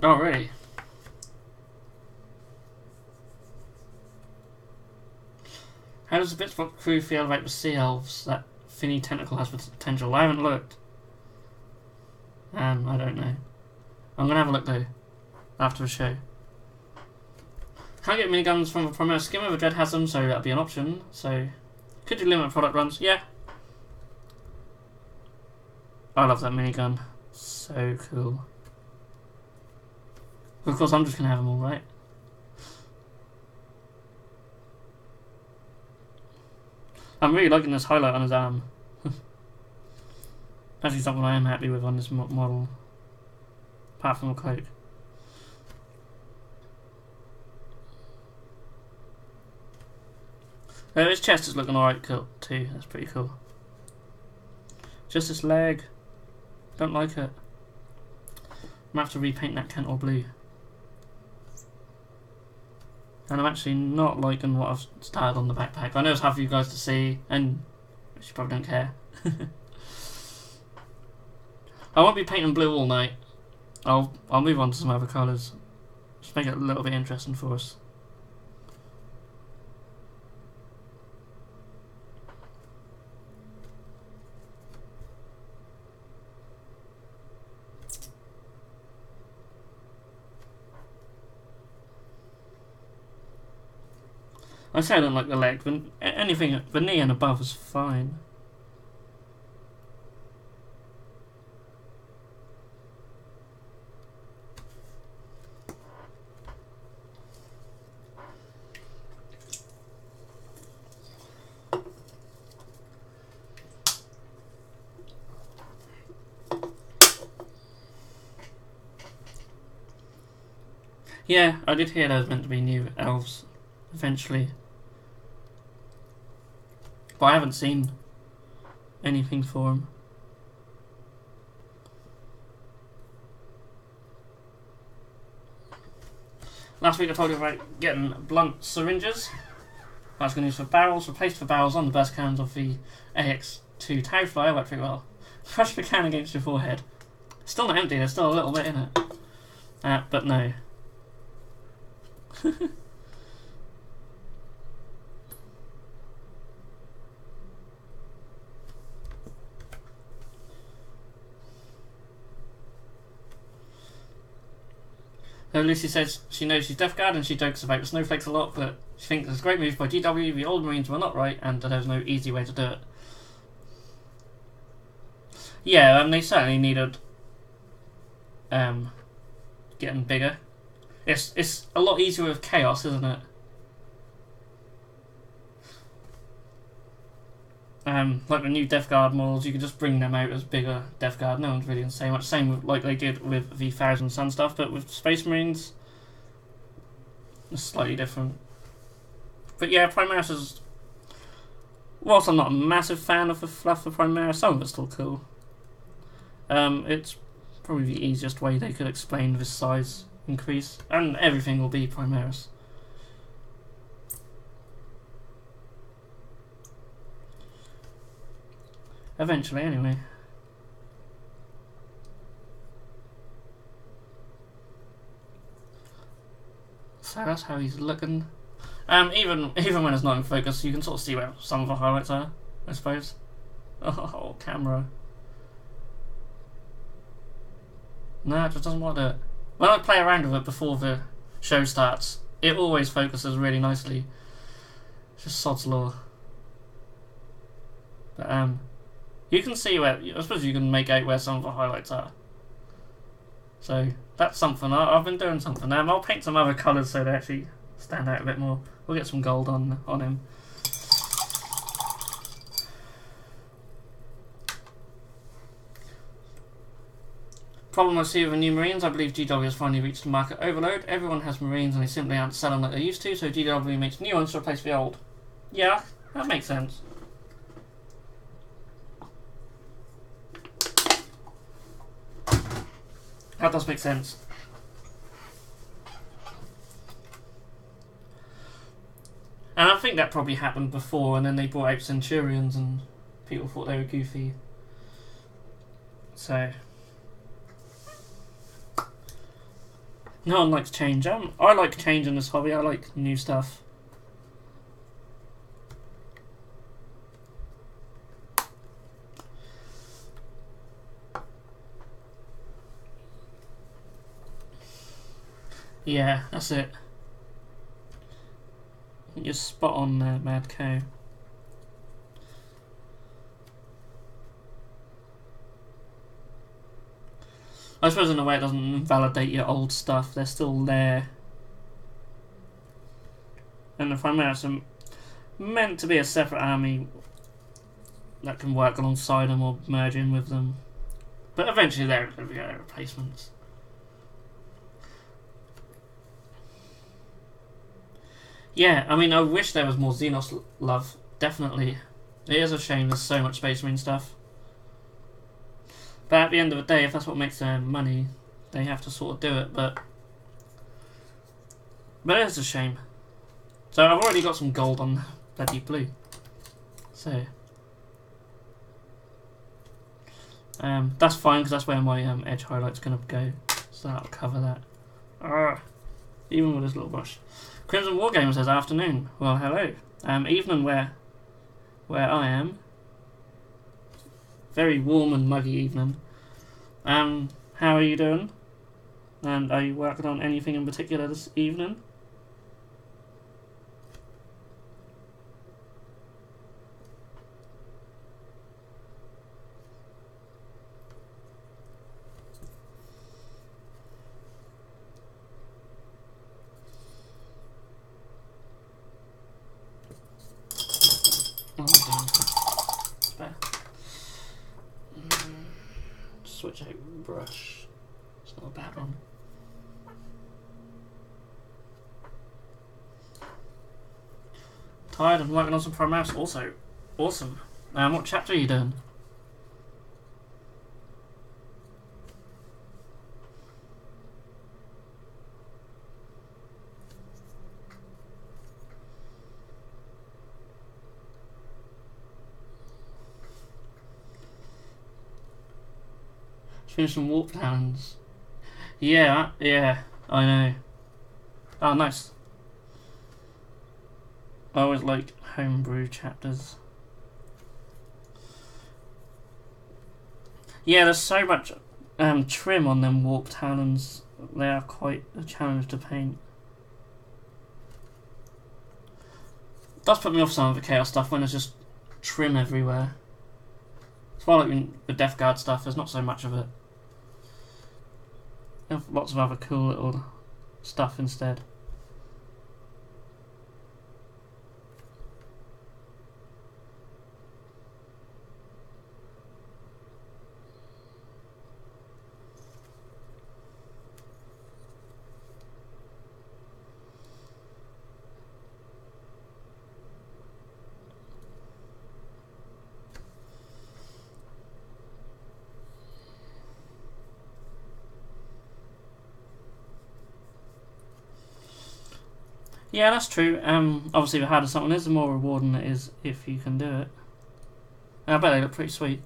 Oh, really? How does the Bitzbox crew feel about the sea elves that Finny Tentacle has potential? I haven't looked. I don't know. I'm gonna have a look though, after the show. Can't get miniguns from the Primaris skimmer, the Dread has them, so that'd be an option. So, could do limited product runs, yeah. I love that minigun. So cool. Of course, I'm just gonna have them all, right? I'm really liking this highlight on his arm. Actually, something I am happy with on this model. Apart from the cloak. His chest is looking alright too. That's pretty cool. Just this leg. Don't like it. I'm gonna have to repaint that Kent or blue. And I'm actually not liking what I've started on the backpack. I know it's hard for you guys to see, and you probably don't care. I won't be painting blue all night. I'll move on to some other colours. Just make it a little bit interesting for us. I say I don't like the leg, but anything at the knee and above is fine. Yeah, I did hear there was meant to be new elves eventually. But I haven't seen anything for them. Last week I told you about getting blunt syringes. That's going to use for barrels, replaced the barrels on the burst cannons of the AX2 Tau Flyer. Worked pretty well. Crush the can against your forehead. Still not empty, there's still a little bit in it. But no. Lucy says she knows she's Death Guard and she jokes about the snowflakes a lot, but she thinks it's a great move by GW, the old Marines were not right, and there's no easy way to do it. Yeah, they certainly needed getting bigger. It's a lot easier with Chaos, isn't it? Like the new Death Guard models, you can just bring them out as bigger Death Guard. No one's really going to say much. Same with, like they did with the Thousand Sun stuff, but with Space Marines, it's slightly different. But yeah, Primaris is. Whilst I'm not a massive fan of the fluff of Primaris, some of it's still cool. It's probably the easiest way they could explain this size increase, and everything will be Primaris. Eventually, anyway. So that's how he's looking. Even when it's not in focus, you can sort of see where some of the highlights are, I suppose. Oh, camera. No, it just doesn't want to do it. When I play around with it before the show starts, it always focuses really nicely. It's just sod's law. But you can see where, I suppose you can make out where some of the highlights are. So that's something. I've been doing something. I'll paint some other colours so they actually stand out a bit more. We'll get some gold on him. Problem I see with the new Marines, I believe GW has finally reached the market overload. Everyone has Marines and they simply aren't selling like they used to, so GW makes new ones to replace the old. Yeah, that makes sense. That does make sense. And I think that probably happened before, and then they brought out Centurions and people thought they were goofy. So no one likes change. I like change in this hobby. I like new stuff. Yeah, that's it. You're spot on there, Mad Co. I suppose in a way it doesn't invalidate your old stuff. They're still there. And the Primaris are meant to be a separate army that can work alongside them or merge in with them. But eventually they're going to be replacements. Yeah, I mean, I wish there was more Xenos love. Definitely. It is a shame there's so much Space Marine stuff. But at the end of the day, if that's what makes their money, they have to sort of do it. But it is a shame. So I've already got some gold on the deep blue. So that's fine, because that's where my edge highlight's going to go. So that'll cover that. Even with this little brush. Crimson Wargamer says afternoon. Well, hello. Evening where I am. Very warm and muggy evening. How are you doing? And are you working on anything in particular this evening? Switch out brush. It's not a bad one. Tired and working on some Primaris also. Awesome. What chapter are you doing? Finish some warp plans. Yeah, I know. Oh, nice. I always like homebrew chapters. Yeah, there's so much trim on them warp talons. They are quite a challenge to paint. It does put me off some of the chaos stuff when there's just trim everywhere. It's more like the Death Guard stuff, there's not so much of it. Have lots of other cool little stuff instead. Yeah, that's true. Obviously the harder something is, the more rewarding it is if you can do it. I bet they look pretty sweet.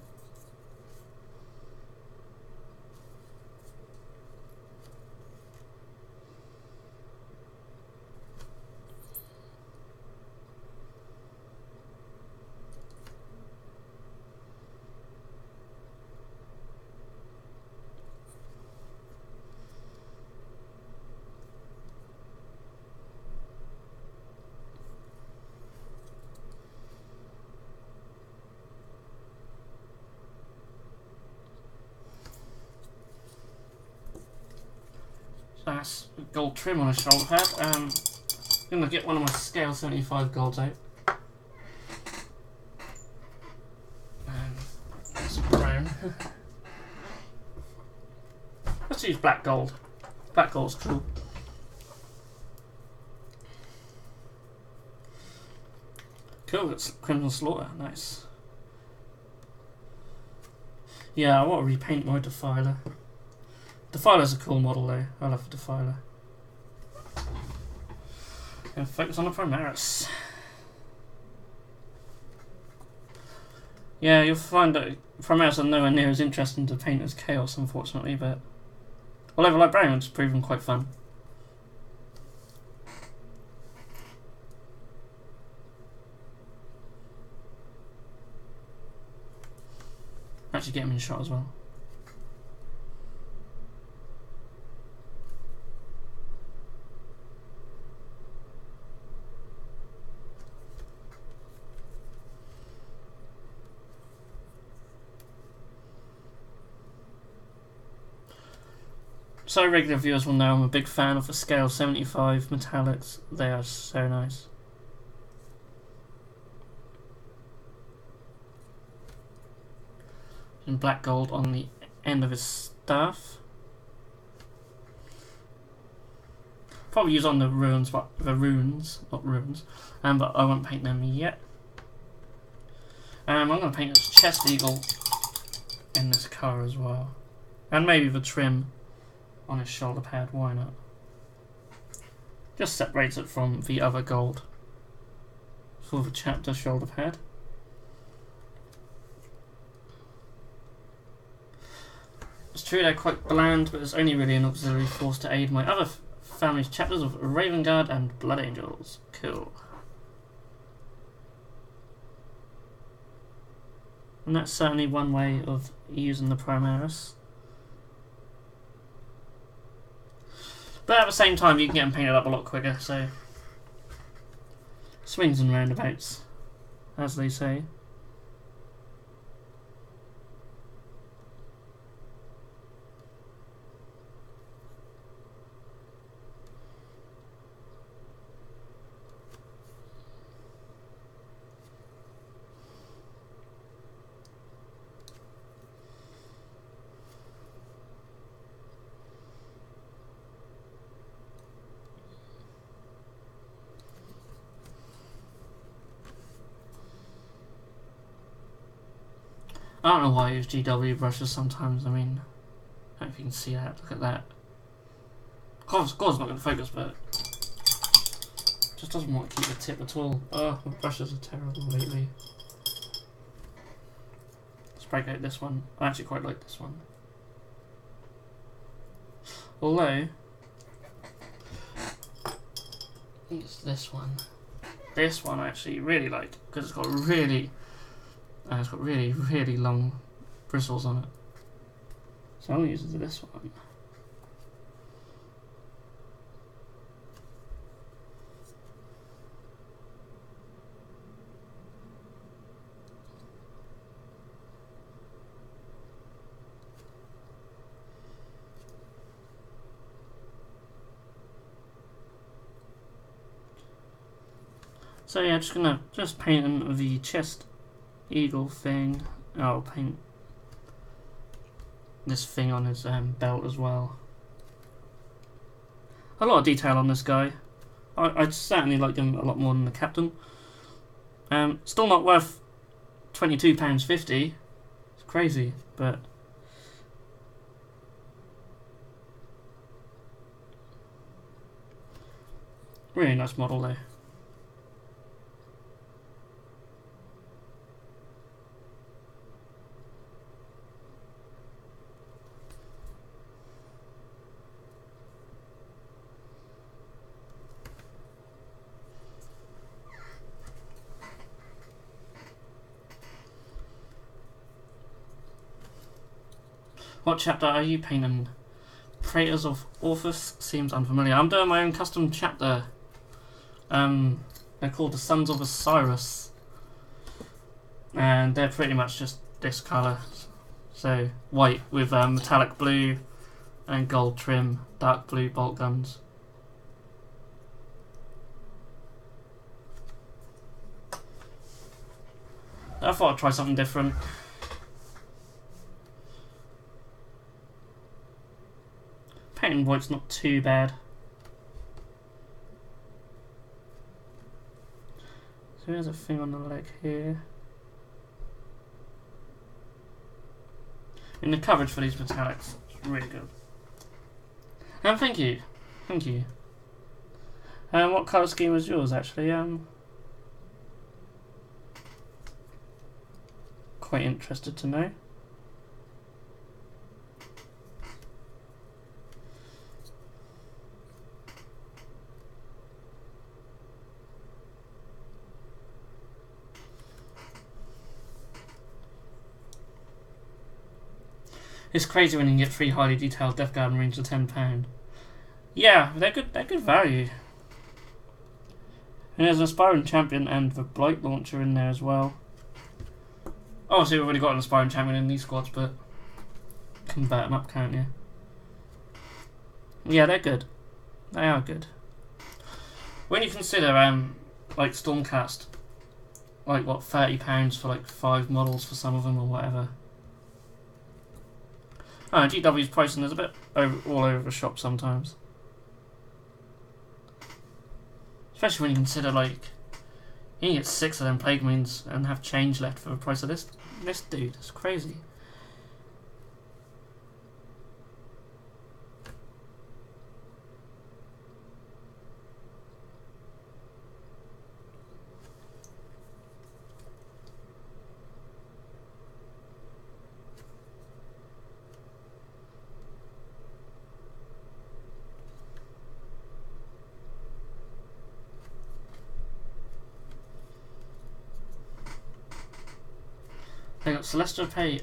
That's gold trim on a shoulder pad. I'm going to get one of my scale 75 golds out. And some brown. use black gold. Black gold's cool. Cool, it's Crimson Slaughter, nice. Yeah, I want to repaint my Defiler. Defiler's a cool model though, I love the Defiler. And focus on the Primaris. Yeah, you'll find that Primaris are nowhere near as interesting to paint as Chaos, unfortunately, but although Librarian's proven quite fun. Actually get him in shot as well. So regular viewers will know I'm a big fan of the Scale 75 metallics. They are so nice. And black gold on the end of his staff. Probably use on the runes, but the runes, not runes. But I won't paint them yet. I'm going to paint his chest eagle in this colour as well, and maybe the trim on his shoulder pad. Why not? Just separates it from the other gold for the chapter shoulder pad. It's true they're quite bland, but it's only really an auxiliary force to aid my other family's chapters of Raven Guard and Blood Angels. Cool. And that's certainly one way of using the Primaris. But at the same time, you can get them painted up a lot quicker, so swings and roundabouts, as they say. I don't know why I use GW brushes sometimes. I mean, I don't know if you can see that. Look at that. Of course, not going to focus, but just doesn't want to keep the tip at all. Oh, my brushes are terrible lately. Let's break out this one. I actually quite like this one. Although, I think it's this one. This one I actually really like because it's got really long bristles on it. So I'm going to use this one. So yeah, just gonna paint in the chest eagle thing. I'll paint this thing on his belt as well. A lot of detail on this guy. I certainly like him a lot more than the captain. Still not worth £22.50. It's crazy, but really nice model though. What chapter are you painting? Praetors of Orphus seems unfamiliar. I'm doing my own custom chapter. They're called the Sons of Osiris. And they're pretty much just this colour. So white with metallic blue and gold trim, dark blue bolt guns. I thought I'd try something different. in white's not too bad. So here's a thing on the leg here. And the coverage for these metallics is really good. And thank you. Thank you. What colour scheme was yours actually? Quite interested to know. It's crazy when you can get 3 highly detailed Death Guard Marines for £10. Yeah, they're good value. And there's an Aspiring Champion and the Blight Launcher in there as well. Obviously we've already got an Aspiring Champion in these squads, but you can bat them up, can't you? Yeah, they're good. They are good. When you consider like Stormcast, like what, £30 for like 5 models for some of them or whatever. GW's pricing is a bit all over the shop sometimes. Especially when you consider, like, you can get 6 of them Plague Marines and have change left for the price of this dude. It's crazy. They got Celestia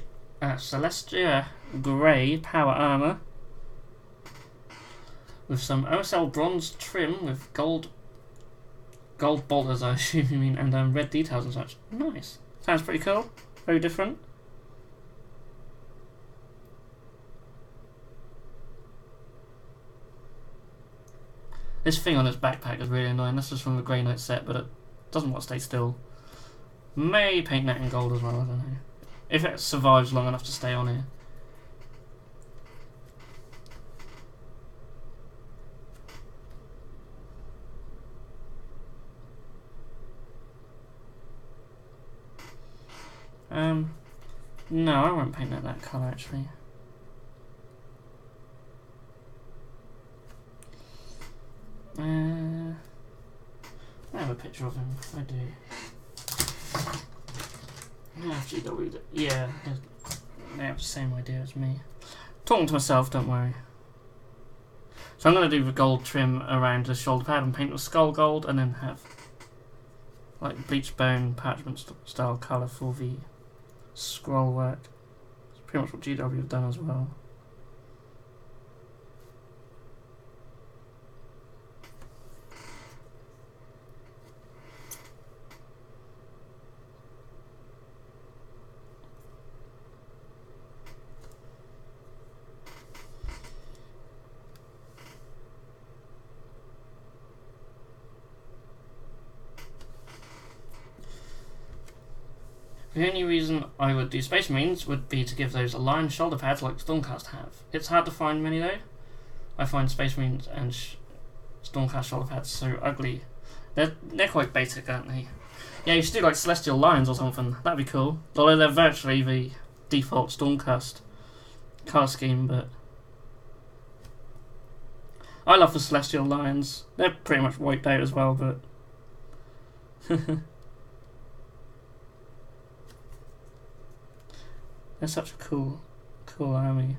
Grey Power Armour with some OSL bronze trim with gold bolters, I assume you mean, and red details and such. Nice. Sounds pretty cool. Very different. This thing on its backpack is really annoying. This is from the Grey Knight set, but it doesn't want to stay still. May paint that in gold as well, I don't know. If it survives long enough to stay on here. No, I won't paint that colour actually. I have a picture of him. I do. Yeah, they have the same idea as me. Talking to myself, don't worry. So I'm going to do the gold trim around the shoulder pad and paint with skull gold, and then have like bleached bone parchment style colour for the scroll work. It's pretty much what GW have done as well. The only reason I would do Space Marines would be to give those aligned shoulder pads like Stormcast have. It's hard to find many though. I find Space Marines and Stormcast shoulder pads so ugly. They're quite basic, aren't they? Yeah, you should do like Celestial Lions or something. That'd be cool. Although they're virtually the default Stormcast colour scheme, but I love the Celestial Lions. They're pretty much wiped out as well, but they're such a cool army.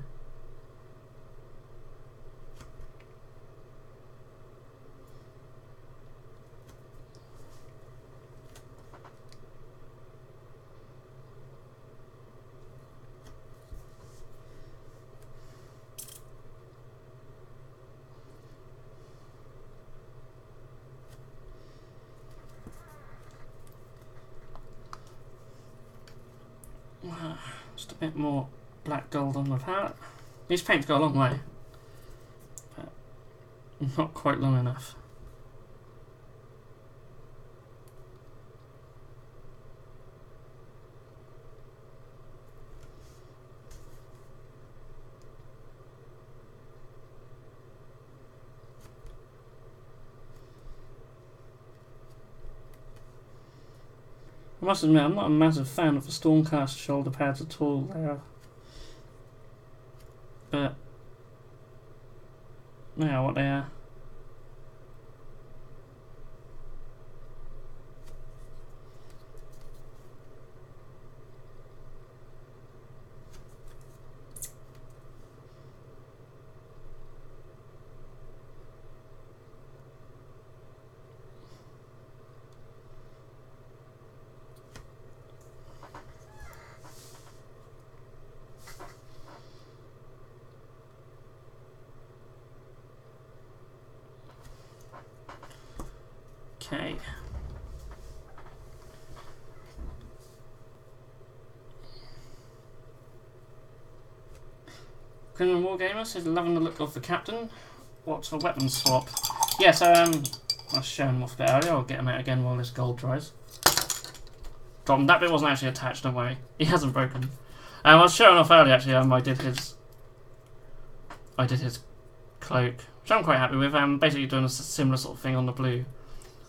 Just a bit more black gold on the palette. These paints go a long way, but not quite long enough. must admit, I'm not a massive fan of the Stormcast shoulder pads at all there. But they are what they are. Okay. Criminal Wargamer says, loving the look of the captain. What's a weapon swap? Yes, I was showing him off a bit earlier. I'll get him out again while this gold dries. Drop him. That bit wasn't actually attached, don't worry. He hasn't broken. I was showing off earlier actually, I did his cloak, which I'm quite happy with. I'm basically doing a similar sort of thing on the blue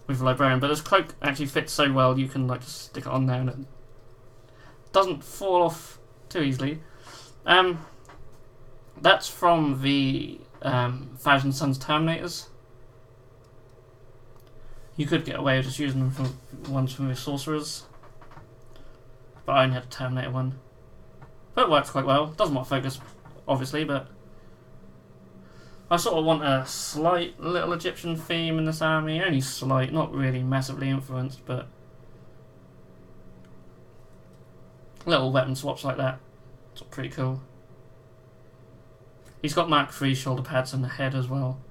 with the Librarian, but this cloak actually fits so well you can like just stick it on there and it doesn't fall off too easily. That's from the Thousand Suns Terminators. You could get away with just using them from ones from the Sorcerers, but I only had a Terminator one. But it works quite well. Doesn't want focus, obviously, but I sort of want a slight little Egyptian theme in this army. Only slight, not really massively influenced, but little weapon swaps like that. It's pretty cool. He's got Mark III shoulder pads on the head as well,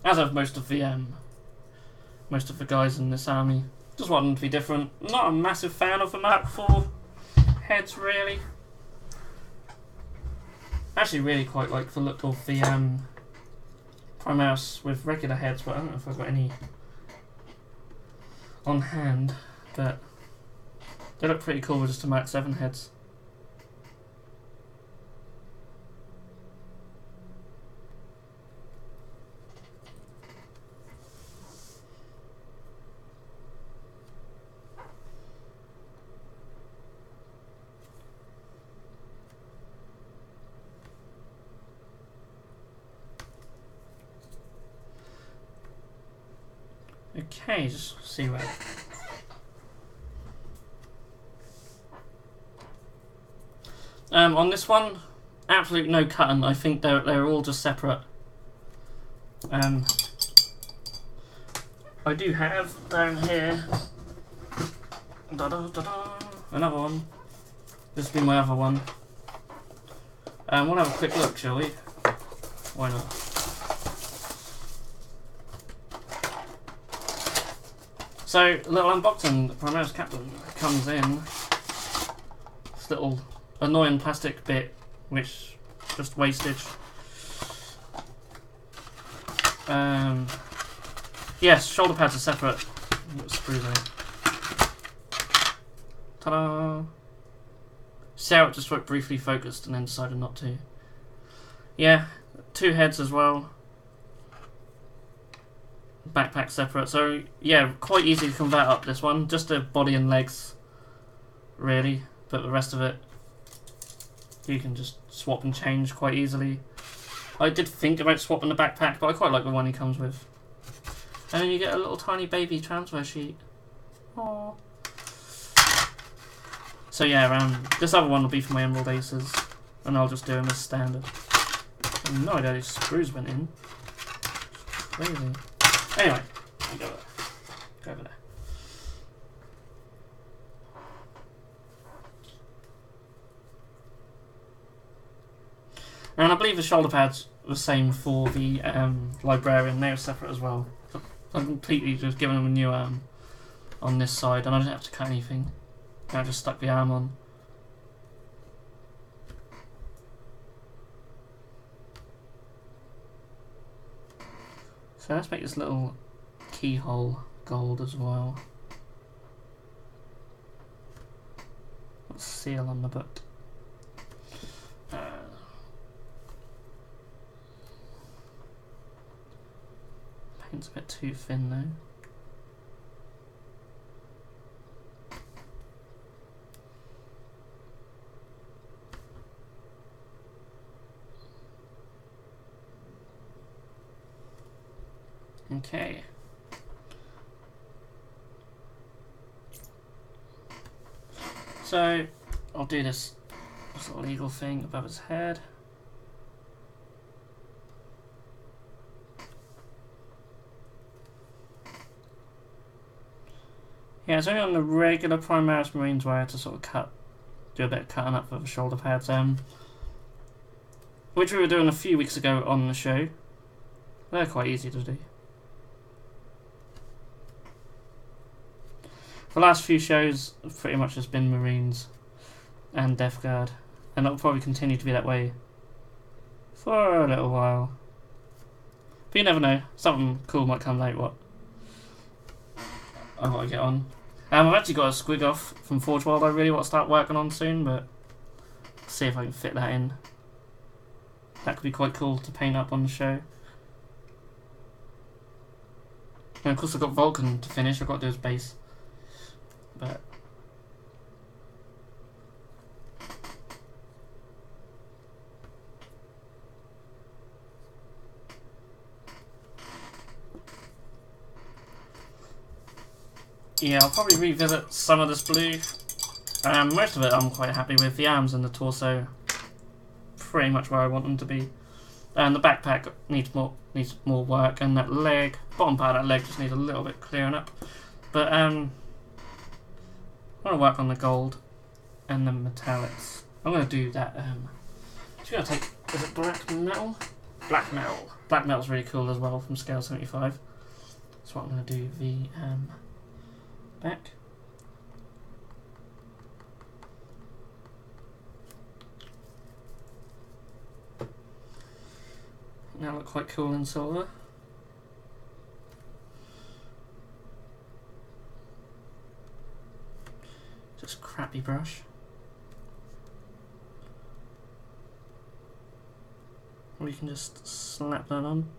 as have most of the guys in this army. Just want them to be different. Not a massive fan of the Mark IV heads, really. Actually, really quite like the look of the Primaris with regular heads, but I don't know if I've got any on hand. But they look pretty cool with just the Mark VII heads. Okay, just see where. On this one, absolute no cutting. I think they're all just separate. I do have down here another one. This will be my other one. We'll have a quick look, shall we? Why not? So, little unboxing, the Primaris Captain comes in this little annoying plastic bit, which just wastage. Yes, shoulder pads are separate. Screws in it. Ta-da! See how it just went briefly focused and then decided not to. Yeah, two heads as well. Backpack separate, so yeah, quite easy to convert up this one. Just the body and legs, really, but the rest of it you can just swap and change quite easily. I did think about swapping the backpack, but I quite like the one he comes with. And then you get a little tiny baby transfer sheet. Aww. So yeah, this other one will be for my Emerald Aces, and I'll just do them as standard. I have no idea these screws went in. Crazy. Anyway, go over there. And I believe the shoulder pads are the same for the Librarian. They are separate as well. So I've completely just given them a new arm on this side, and I didn't have to cut anything. I just stuck the arm on. So let's make this little keyhole gold as well. Let's seal on the butt. Paint's a bit too thin though. Okay. So, I'll do this sort of eagle thing above his head. Yeah, it's only on the regular Primaris Marines where I had to sort of do a bit of cutting up for the shoulder pads, which we were doing a few weeks ago on the show. They're quite easy to do. The last few shows have pretty much just been Marines and Death Guard, and that'll probably continue to be that way for a little while. But you never know, something cool might come late. What? I've got to get on. I've actually got a squig off from Forge World I really want to start working on soon, but see if I can fit that in. That could be quite cool to paint up on the show. And of course I've got Vulcan to finish, I've got to do his base. But yeah, I'll probably revisit some of this blue. Most of it I'm quite happy with. The arms and the torso, pretty much where I want them to be. And the backpack needs more work, and that leg, bottom part of that leg just needs a little bit clearing up. But I want to work on the gold and the metallics. I'm going to do that. Just going to take, is it black metal? Black metal. Black metal's really cool as well from scale 75. That's what I'm going to do. The back. Now look quite cool in silver. Just crappy brush. Or you can just slap that on.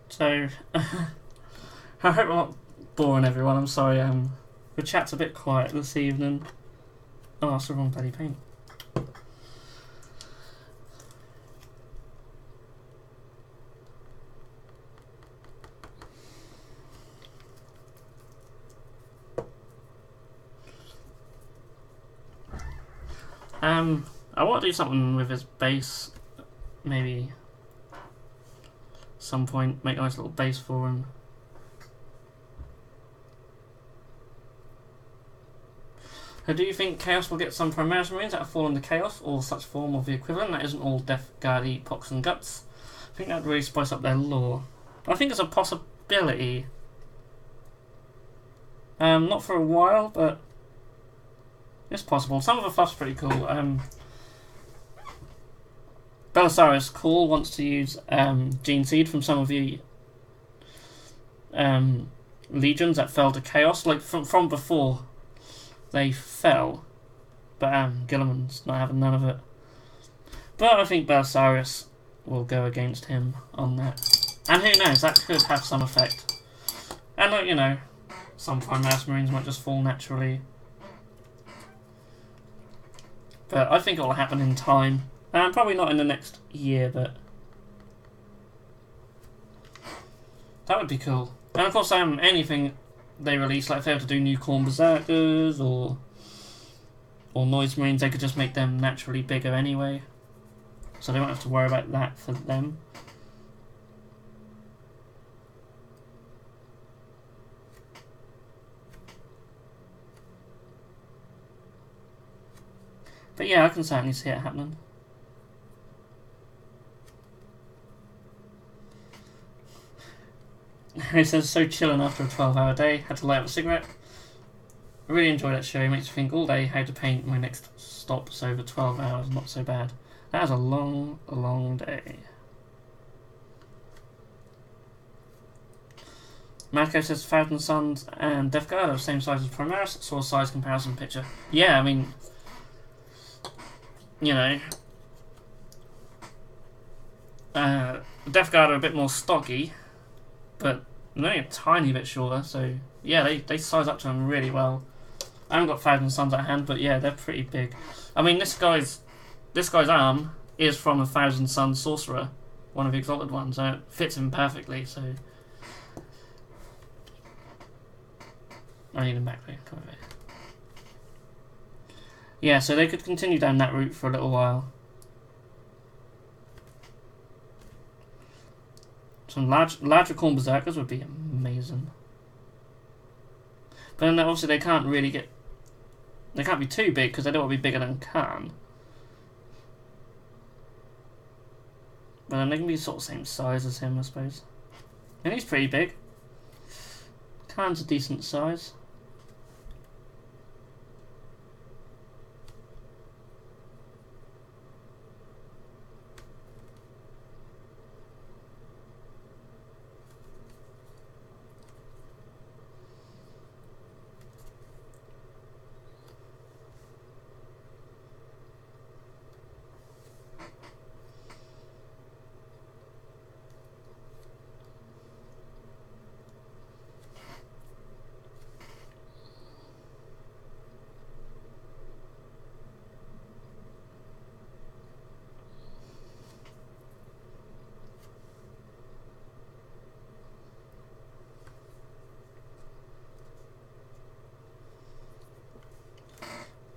So, I hope I'm not boring everyone, I'm sorry, the chat's a bit quiet this evening. Oh, it's the wrong bloody paint. I want to do something with his base, maybe some point, make a nice little base for him. So do you think Chaos will get some Primaris Marines that have fallen to Chaos, or such form of the equivalent that isn't all Death Guard, Pox and Guts? I think that would really spice up their lore. I think it's a possibility. Not for a while, but it's possible. Some of the fluff's pretty cool. Belisarius Call wants to use Gene Seed from some of the legions that fell to Chaos, like from before they fell. But Gilliman's not having none of it. But I think Belisarius will go against him on that. And who knows, that could have some effect. And like, you know, some Primaris Marines might just fall naturally. But I think it will happen in time. Probably not in the next year, but that would be cool. And of course, anything they release, like if they were to do new Khorne Berserkers or Noise Marines, they could just make them naturally bigger anyway. So they won't have to worry about that for them. But yeah, I can certainly see it happening. He says, so chilling after a 12-hour day, had to light up a cigarette. I really enjoyed that show, it makes me think all day how to paint my next stop, so over 12 hours, not so bad. That is a long, long day. Marco says Thousand Sons and Death Guard are the same size as Primaris, saw a size comparison picture. Yeah, I mean, you know, Death Guard are a bit more stocky, but they're only a tiny bit shorter, so yeah, they size up to them really well. I haven't got Thousand Suns at hand, but yeah, they're pretty big. I mean, this guy's arm is from a Thousand Sun Sorcerer, one of the exalted ones, and it fits him perfectly, so... I need him back there, come over here. Yeah, so they could continue down that route for a little while. Some larger corn berserkers would be amazing. But then obviously they can't really get... They can't be too big because they don't want to be bigger than Khan. But then they can be sort of same size as him, I suppose. And he's pretty big. Khan's a decent size.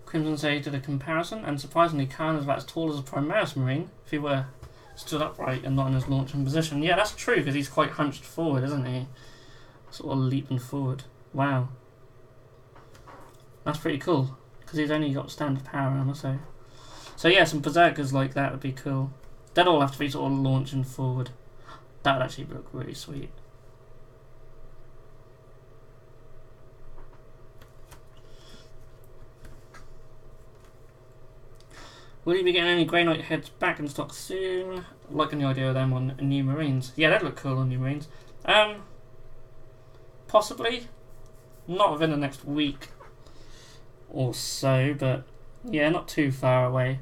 Crimson Sage did a comparison, and surprisingly Khan is about as tall as a Primaris Marine if he were stood upright and not in his launching position. Yeah, that's true, because he's quite hunched forward, isn't he? Sort of leaping forward. Wow. That's pretty cool, because he's only got standard power armor, so... So yeah, some Berserkers like that would be cool. They'd all have to be sort of launching forward. That would actually look really sweet. Will you be getting any Grey Knight heads back in stock soon? Liking the idea of them on New Marines. Yeah, that'd look cool on New Marines. Possibly. Not within the next week or so, but yeah, not too far away.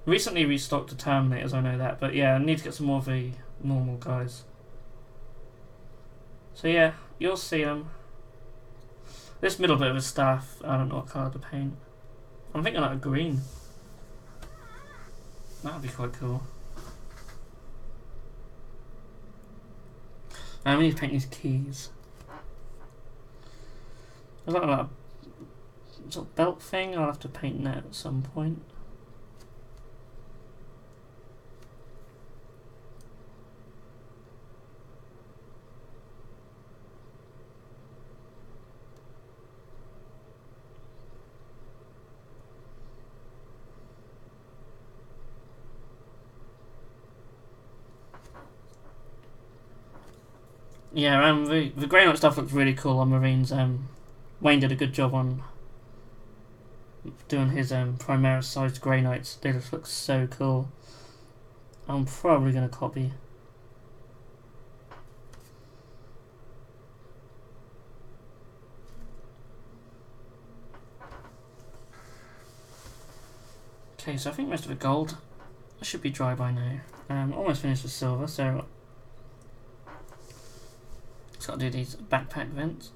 Recently restocked the Terminators, I know that, but yeah, I need to get some more of the normal guys. So yeah, you'll see them. This middle bit of his staff, I don't know what colour to paint. I'm thinking like a green. That would be quite cool. We need to paint these keys. There's like a sort of belt thing. I'll have to paint that at some point. Yeah, the Grey Knight stuff looks really cool on Marines. Wayne did a good job on doing his Primaris sized Grey Knights. They just look so cool. I'm probably going to copy. Okay, so I think most of the gold should be dry by now. Almost finished with silver, so just got to do these backpack vents.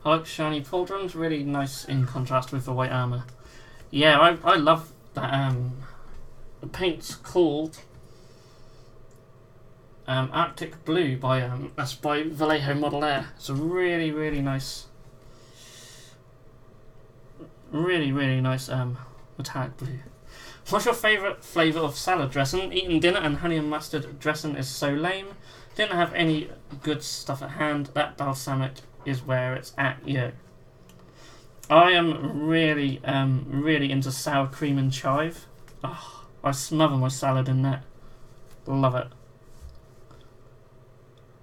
I like shiny pauldrons, really nice in contrast with the white armour. Yeah, I love that. The paint's called Arctic Blue by that's by Vallejo Model Air. It's a really, really nice, really nice metallic blue. What's your favourite flavour of salad dressing? Eating dinner and honey and mustard dressing is so lame. Didn't have any good stuff at hand. That balsamic is where it's at, yo. I am really into sour cream and chive. Oh, I smother my salad in that. Love it.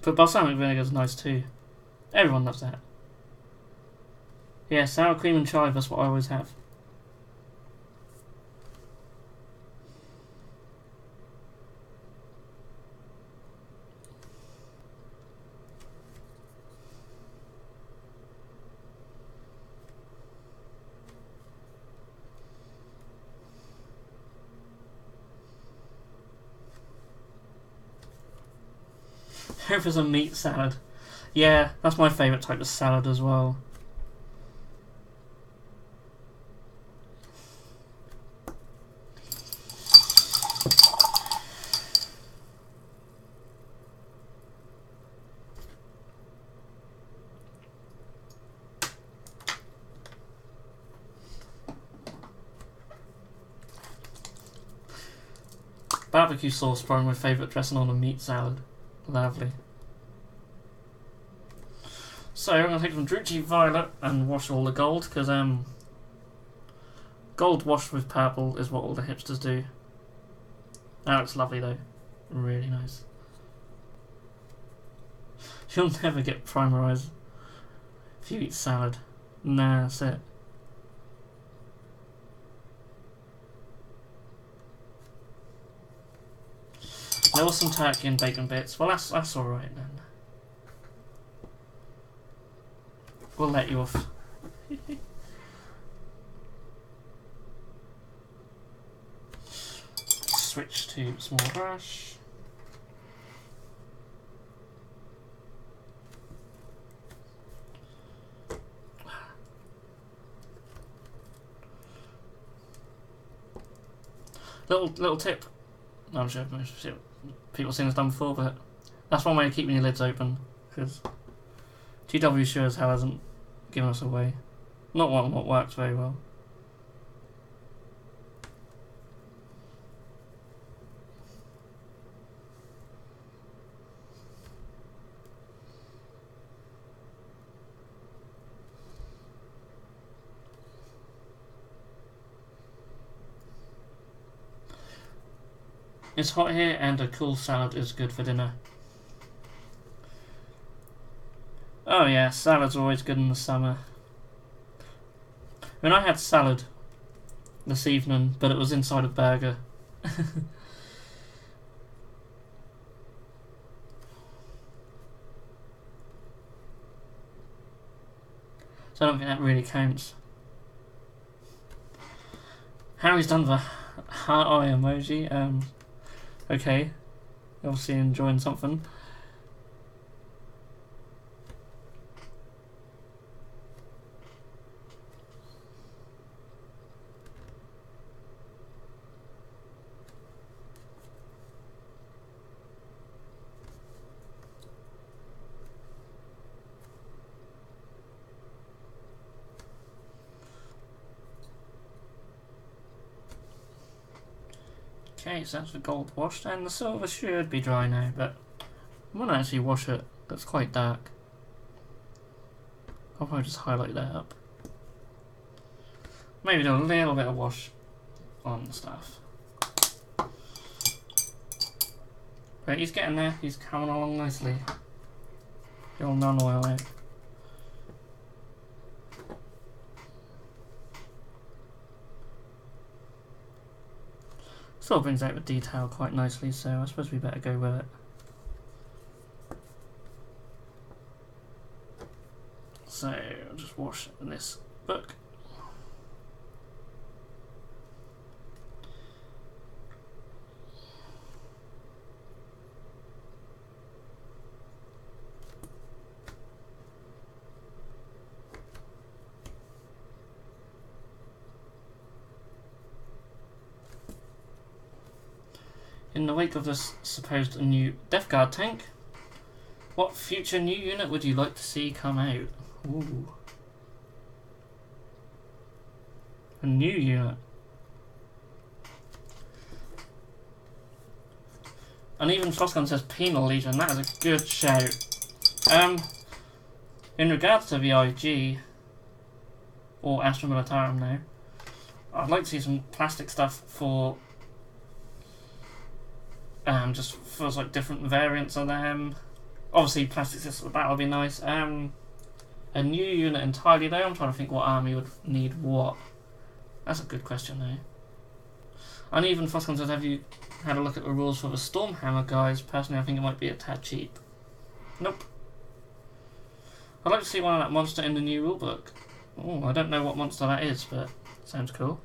But balsamic vinegar is nice too. Everyone loves that. Yeah, sour cream and chive, that's what I always have. Hope there's a meat salad. Yeah, that's my favourite type of salad as well. Barbecue sauce, probably my favourite dressing on a meat salad. Lovely. So I'm going to take some Drucci Violet and wash all the gold, because gold washed with purple is what all the hipsters do. That looks lovely though. Really nice. You'll never get Primaris if you eat salad. Nah, that's it. There was some turkey and bacon bits. Well, that's alright then. We'll let you off. Switch to small brush. Little tip. I'm sure people seen this done before, but that's one way of keeping your lids open, because GW sure as hell hasn't given us away. Not one what works very well. It's hot here and a cool salad is good for dinner. Oh yeah, salad's always good in the summer. I mean, I had salad this evening, but it was inside a burger. So I don't think that really counts. Harry's done the heart eye emoji. Okay, obviously enjoying something. Okay, so that's the gold washed, and the silver should be dry now, but I want to actually wash it. That's quite dark. I'll probably just highlight that up. Maybe do a little bit of wash on the stuff. But he's getting there, he's coming along nicely. The old non-oil out. Still brings out the detail quite nicely, so I suppose we better go with it. So I'll just wash this book. In the wake of this supposed new Death Guard tank, what future new unit would you like to see come out? Ooh. A new unit. And even Frostgun says Penal Legion. That is a good shout. In regards to the IG, or Astra Militarum now, I'd like to see some plastic stuff for just for like different variants of them. Obviously plastic systems of battle would be nice. A new unit entirely though, I'm trying to think what army would need what. That's a good question though. And even Frostgun says, have you had a look at the rules for the Stormhammer guys? Personally I think it might be a tad cheap. Nope. I'd like to see one of that monster in the new rulebook. Oh, I don't know what monster that is, but sounds cool.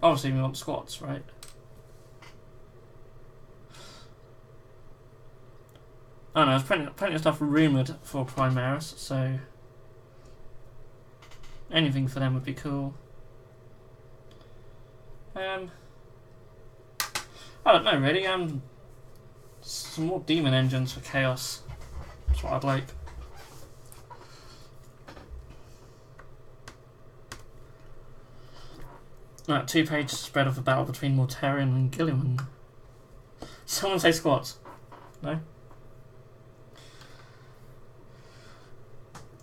Obviously we want squats, right? I don't know, there's plenty of stuff rumoured for Primaris, so anything for them would be cool. I don't know really, some more demon engines for Chaos. That's what I'd like. Right, 2-page spread of the battle between Mortarion and Gilliman. Someone say squats. No?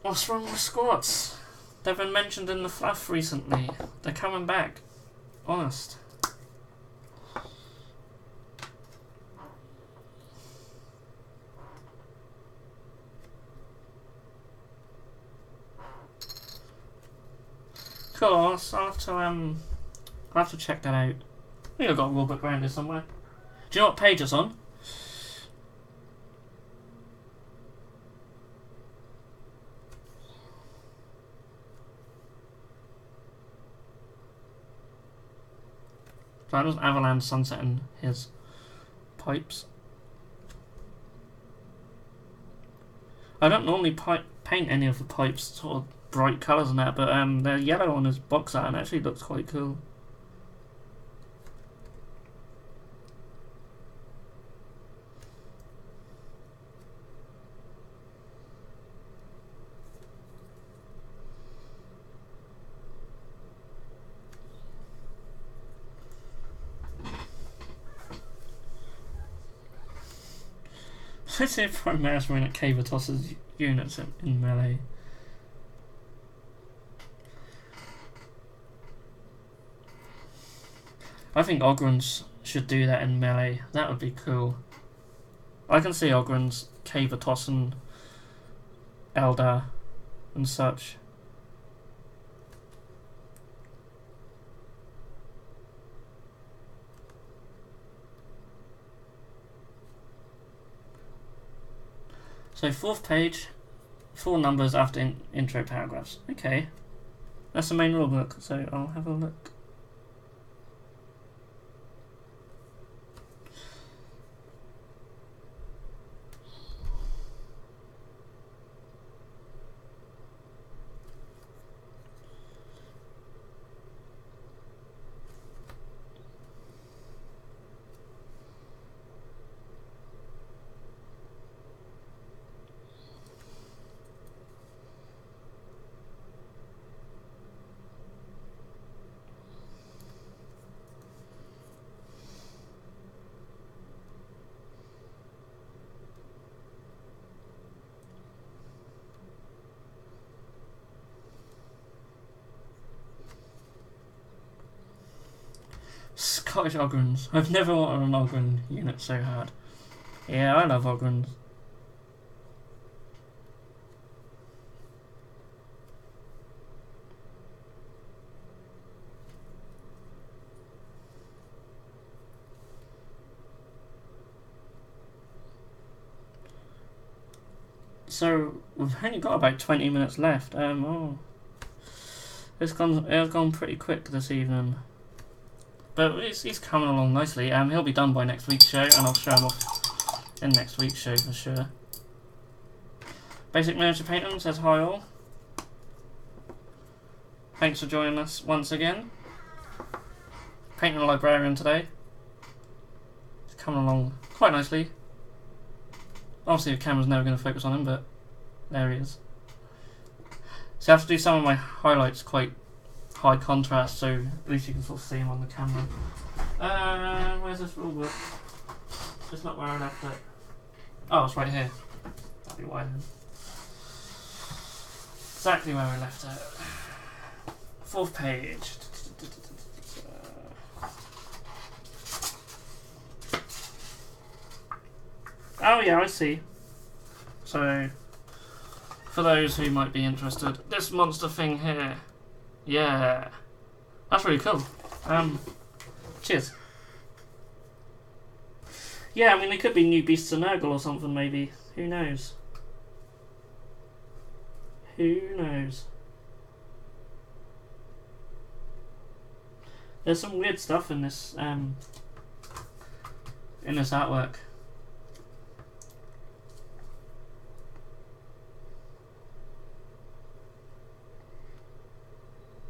What's wrong with squats? They've been mentioned in the fluff recently. They're coming back. Honest. Cool, I'll have to check that out. I think I've got a rulebook around here somewhere. Do you know what page it's on? So that was Avalanche sunsetting his pipes. I don't normally paint any of the pipes sort of bright colours and that, but the yellow on his box art actually looks quite cool. Let's see if Primaris Marine at Caver tosses units in melee. I think Ogrons should do that in melee. That would be cool. I can see Ogrons Caver tossing Eldar and such. So 4th page, 4 numbers after intro paragraphs. Okay, that's the main rulebook, so I'll have a look. Scottish Ogrons. I've never wanted an Ogron unit so hard. Yeah, I love Ogrons. So we've only got about 20 minutes left. It's gone pretty quick this evening. But he's coming along nicely. He'll be done by next week's show, and I'll show him off in next week's show for sure. Basic Miniature Painting says hi all. Thanks for joining us once again. Painting a Librarian today. It's coming along quite nicely. Obviously the camera's never going to focus on him, but there he is. So I have to do some of my highlights quite high contrast, so at least you can sort of see him on the camera. Where's this rule book? It's not where I left it. Oh, it's right here. That'll be why then. Exactly where I left it. 4th page. Oh yeah, I see. So, for those who might be interested, this monster thing here. Yeah. That's really cool. Cheers. Yeah, I mean, they could be new beasts of Nurgle or something, maybe. Who knows? Who knows? There's some weird stuff in this artwork.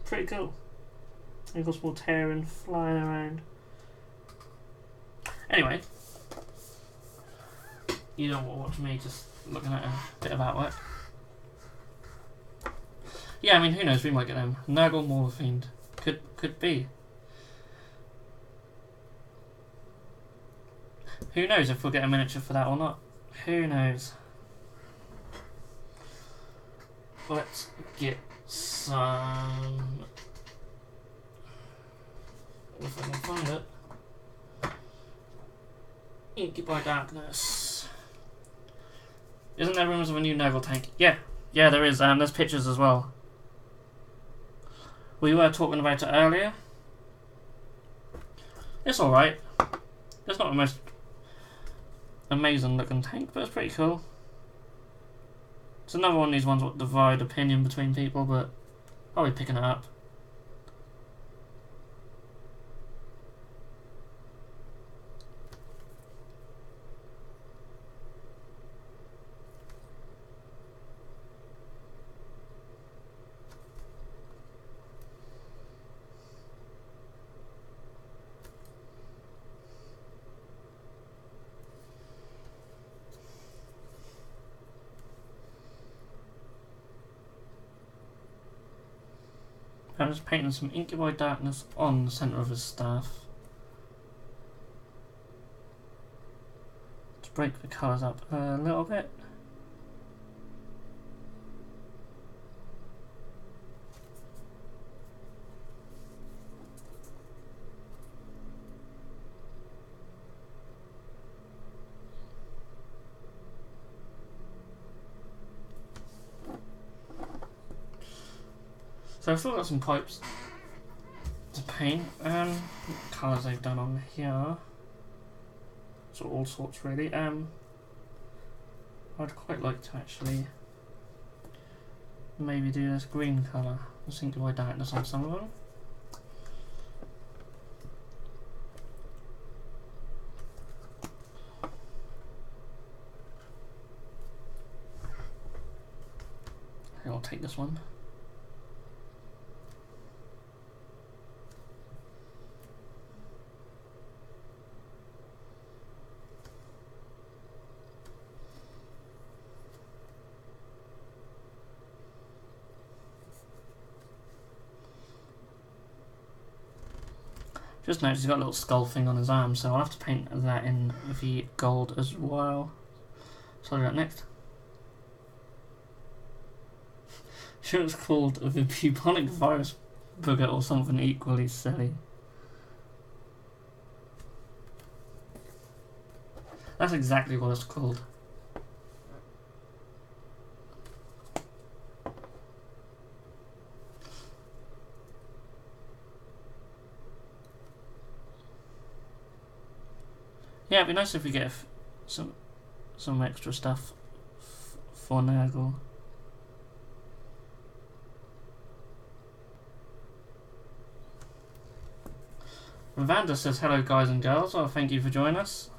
Pretty cool. You've got small tearing flying around. Anyway, you don't want to watch me just looking at a bit of artwork. Yeah, I mean, who knows? We might get them. Nurgle Morphiend. Could be. Who knows if we'll get a miniature for that or not? Who knows? Let's get some. If I can find it. Inky by Darkness. Isn't there rumours of a new Nurgle tank? Yeah, there is. There's pictures as well. We were talking about it earlier. It's alright. It's not the most amazing looking tank, but it's pretty cool. It's another one of these ones that divide opinion between people, but I'll be picking it up. I'm just painting some Inky by Darkness on the centre of his staff to break the colours up a little bit. So I've still got some pipes to paint. What colours I've done on here. So all sorts really. I'd quite like to actually maybe do this green colour. I think Inky by Darkness on some of them. Here, I'll take this one. Just noticed he's got a little skull thing on his arm, so I'll have to paint that in the gold as well. So I'll do that next. Sure, it's called the bubonic virus booger or something equally silly. That's exactly what it's called. Yeah, it'd be nice if we get some extra stuff for Nurgle. Vanda says, hello guys and girls, oh, thank you for joining us.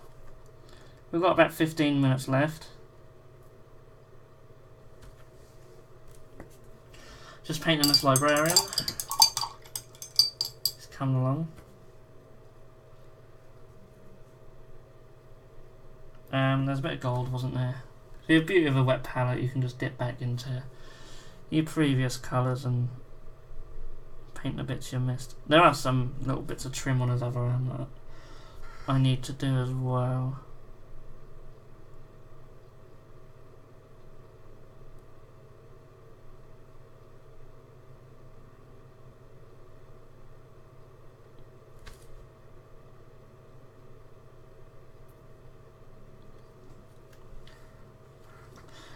We've got about 15 minutes left. Just painting this librarian. He's coming along. There's a bit of gold, wasn't there? The beauty of a wet palette, you can just dip back into your previous colours and paint the bits you missed. There are some little bits of trim on his other arm that I need to do as well.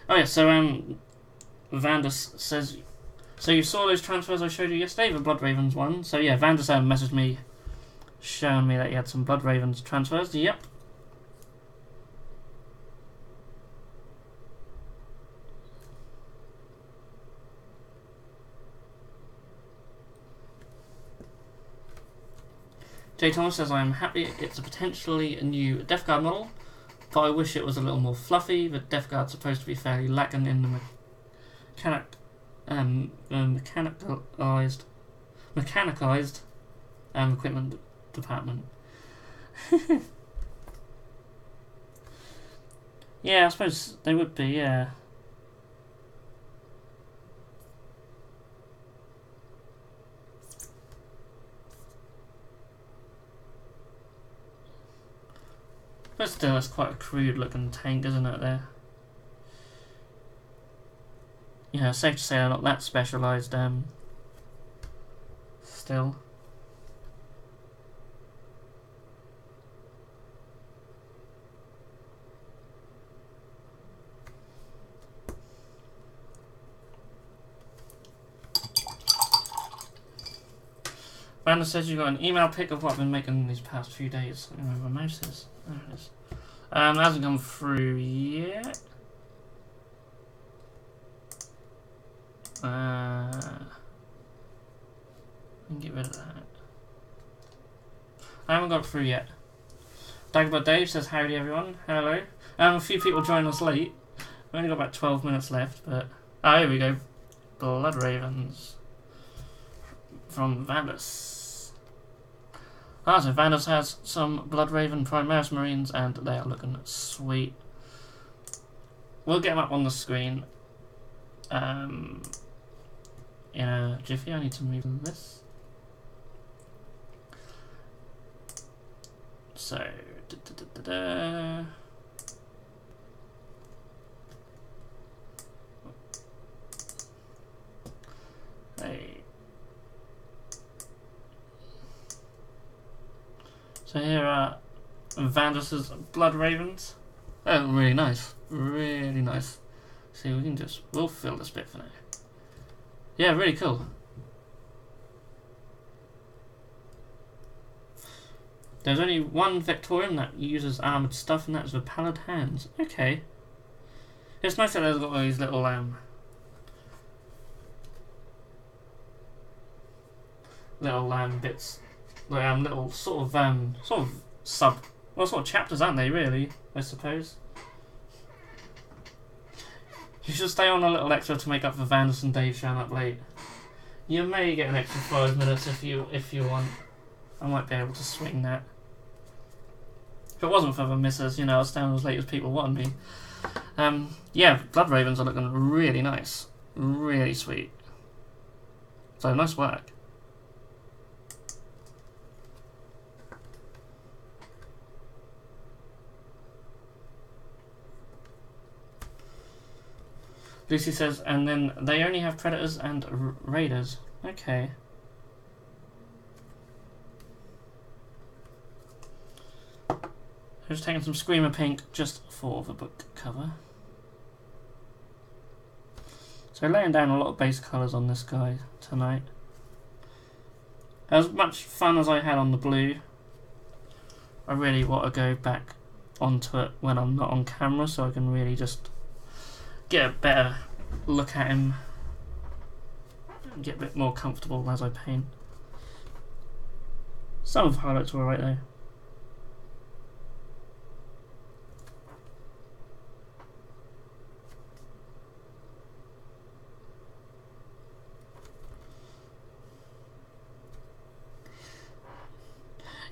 Oh yeah, so Vandus says, so you saw those transfers I showed you yesterday, the Blood Ravens one. So yeah, Vandus messaged me, showing me that he had some Blood Ravens transfers. Yep. Jay Thomas says, I'm happy it's a potentially new Death Guard model, but I wish it was a little more fluffy. The Death Guard's supposed to be fairly lacking in the mechanicized equipment department. Yeah, I suppose they would be, yeah. But still, it's quite a crude looking tank, isn't it, there? Yeah, safe to say they're not that specialised, still. Brandon says you got an email pic of what I've been making these past few days. I don't know where my mouse is. There it is. It hasn't come through yet. I can get rid of that. I haven't got it through yet. Dagobah Dave says howdy everyone. Hello. A few people joined us late. We've only got about 12 minutes left, but here we go. Blood Ravens from Vandus. So Vandus has some Blood Raven Primaris Marines, and they are looking sweet. We'll get them up on the screen in a jiffy. I need to move this. So, Hey. So here are Vandus's Blood Ravens. Oh, really nice. Really nice. See, we'll fill this bit for now. Yeah, really cool. There's only one Vectorium that uses armoured stuff, and that's the Pallid Hands. Okay. It's nice that there's got all these little bits, little sort of sort of chapters, aren't they? Really, I suppose. You should stay on a little extra to make up for Vandus and Dave showing up late. You may get an extra 5 minutes if you want. I might be able to swing that. If it wasn't for the misses, I'll stay on as late as people wanted me. Yeah, Blood Ravens are looking really nice. Really sweet. So, nice work. Lucy says, and then they only have Predators and Raiders. Okay. I'm just taking some Screamer Pink just for the book cover. So laying down a lot of base colours on this guy tonight. As much fun as I had on the blue, I really want to go back onto it when I'm not on camera, so I can really just get a better look at him and get a bit more comfortable as I paint. Some of the highlights were right though.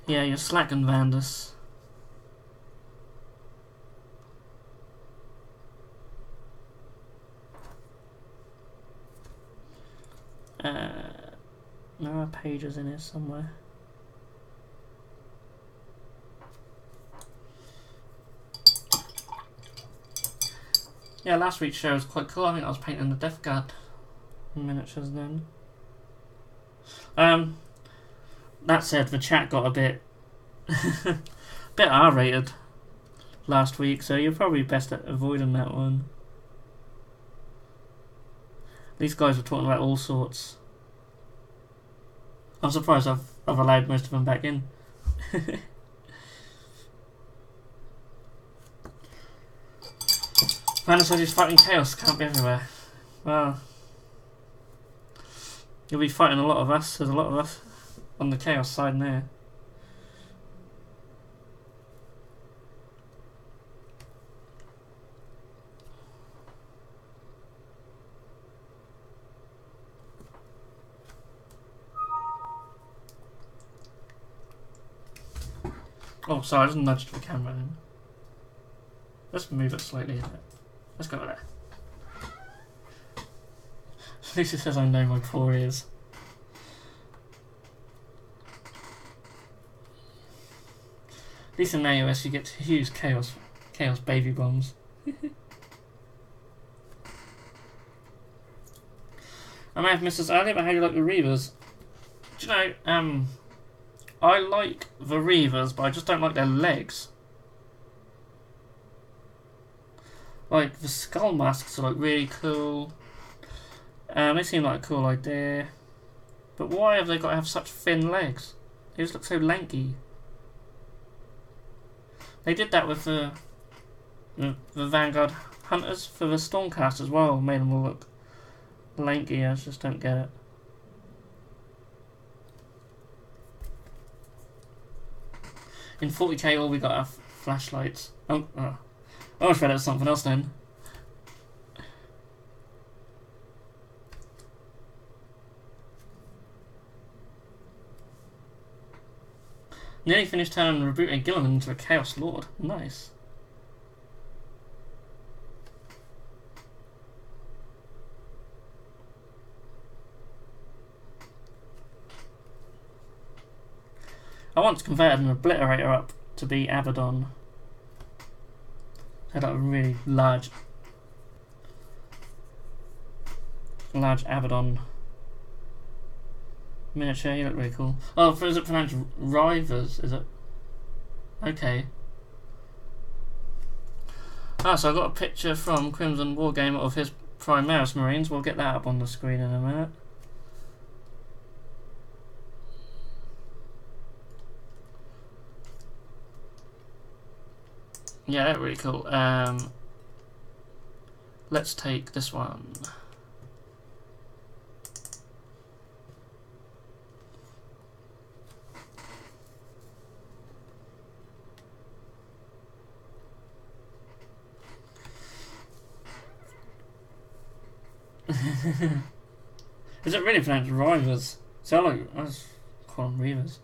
Yeah, you're slacking, Vandus. There are pages in here somewhere. Yeah, last week's show was quite cool. I think I was painting the Death Guard miniatures then. That said, the chat got a bit R-rated last week, so you're probably best at avoiding that one. These guys were talking about all sorts. I'm surprised I've allowed most of them back in. Panda says he's fighting chaos, can't be everywhere. Well, you'll be fighting a lot of us. There's a lot of us on the chaos side now. Oh, sorry, I just nudged the camera in. Let's move it slightly. Let's go there. Lisa says I know my poor ears. At least in AOS you get to use chaos baby bombs. I may have missed this earlier, but how do you like the Reavers? Do you know, I like the Reavers, but I just don't like their legs. Like, the skull masks are like really cool. They seem like a cool idea. But why have they got to have such thin legs? They just look so lanky. They did that with the Vanguard Hunters for the Stormcast as well. Made them all look lanky. I just don't get it. In 40k all we got our flashlights. Oh, I almost read it was something else then. Nearly finished turning rebooting Gilliman into a Chaos Lord. Nice. I once converted an Obliterator up to be Abaddon. Had like a really large Abaddon miniature. He looked really cool. Oh, is it pronounced Rivers? Is it? Okay. Ah, so I got a picture from Crimson Wargamer of his Primaris Marines. We'll get that up on the screen in a minute. Yeah, they're really cool. Let's take this one. Is it really pronounced Rivers? So I was calling them Reavers.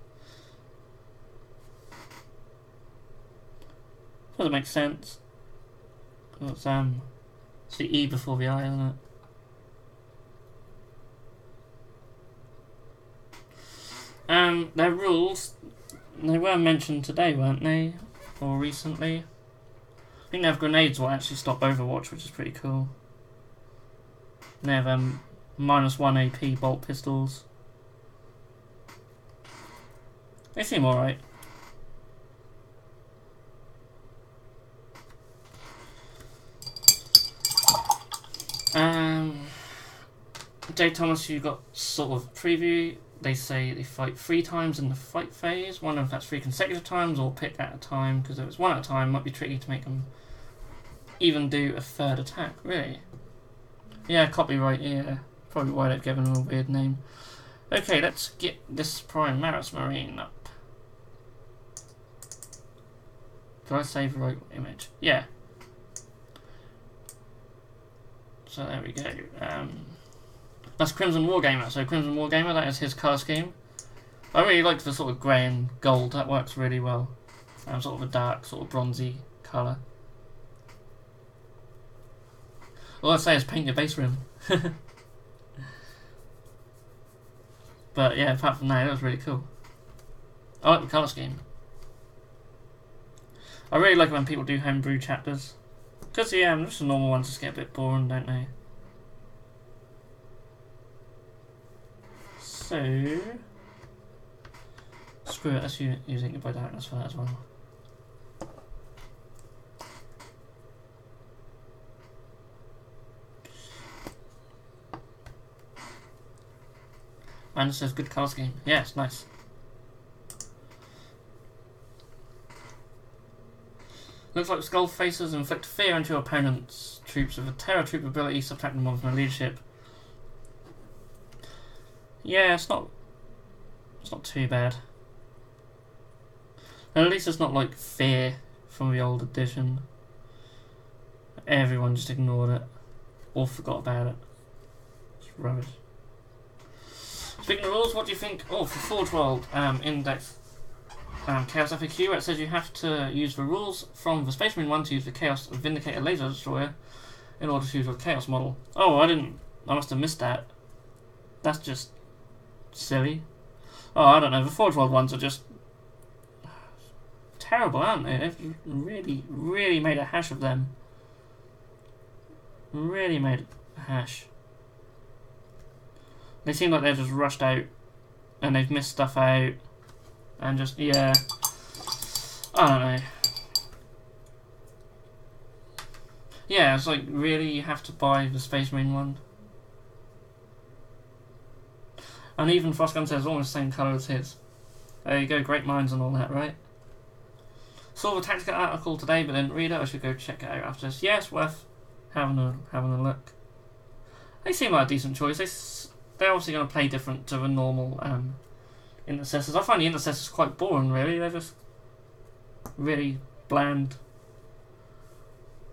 Doesn't make sense. It's the E before the I, isn't it? Their rules, they were mentioned today, weren't they? Or recently. I think they have grenades will actually stop Overwatch, which is pretty cool. And they have -1 AP bolt pistols. They seem alright. Jay Thomas, you got sort of preview. They say they fight 3 times in the fight phase. Wonder if that's 3 consecutive times or pick at a time, because if it's 1 at a time, it might be tricky to make them even do a 3rd attack. Really? Yeah, copyright. Yeah, probably why they've given them a weird name. Okay, let's get this Primaris Marine up. Did I save the right image? Yeah. So there we go. That's Crimson Wargamer. So Crimson Wargamer, that is his colour scheme. I really liked the sort of grey and gold. That works really well. Sort of a dark, sort of bronzy colour. All I say is paint your base rim. But yeah, apart from that, it was really cool. I like the colour scheme. I really like it when people do homebrew chapters. Because, yeah, just the normal ones just get a bit boring, don't they? So... Screw it, let's use Ink by Darkness for that as well. And it says good colour scheme. Yeah, it's nice. Looks like skull faces inflict fear into your opponent's troops with a terror troop ability, subtracting one from their leadership. Yeah, it's not too bad. And at least it's not like fear from the old edition. Everyone just ignored it or forgot about it. It's rubbish. Speaking of rules, what do you think? Oh, for Forge World Index Chaos FAQ, where it says you have to use the rules from the Space Marine 1 to use the Chaos Vindicator Laser Destroyer in order to use your Chaos model. Oh, I must have missed that. That's just silly. Oh, I don't know. The Forge World ones are just terrible, aren't they? They've really, really made a hash of them. Really made a hash. They seem like they've just rushed out and they've missed stuff out and just, yeah, I don't know. Yeah, it's like, really, you have to buy the Space Marine one? And even Frostgun says almost the same colour as his. There you go, great minds and all that, right? Saw the tactical article today but didn't read it. I should go check it out after this. Yes, worth having a look. They seem like a decent choice. They're obviously going to play different to the normal intercessors. I find the intercessors quite boring, really. They're just really bland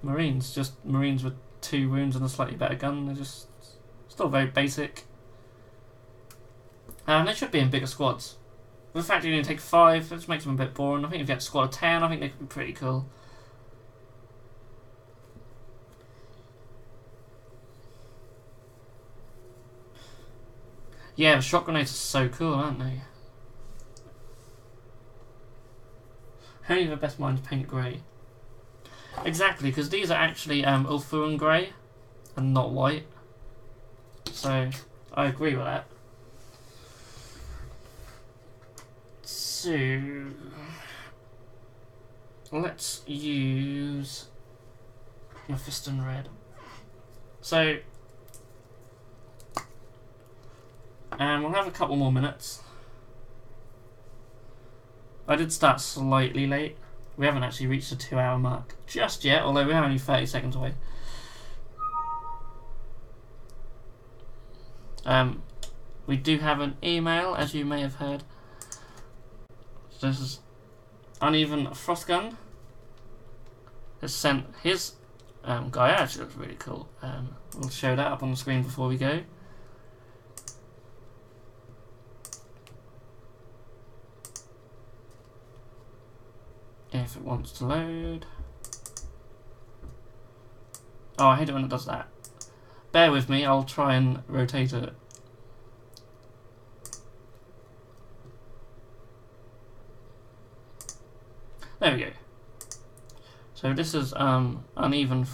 Marines. Just Marines with 2 wounds and a slightly better gun. They're just still very basic. They should be in bigger squads. The fact you only take 5, that just makes them a bit boring. I think if you get a squad of 10, I think they could be pretty cool. Yeah, the shot grenades are so cool, aren't they? Only the best minds paint grey. Exactly, because these are actually Ulfuran grey and not white. So, I agree with that. So, let's use Mephiston Red. So, we'll have a couple more minutes. I did start slightly late. We haven't actually reached the 2-hour mark just yet, although we're only 30 seconds away. We do have an email, as you may have heard. So this is Uneven Frostgun. Has sent his guy. Actually looks really cool. We'll show that up on the screen before we go. If it wants to load. Oh, I hate it when it does that. Bear with me, I'll try and rotate it. There we go. So this is Uneven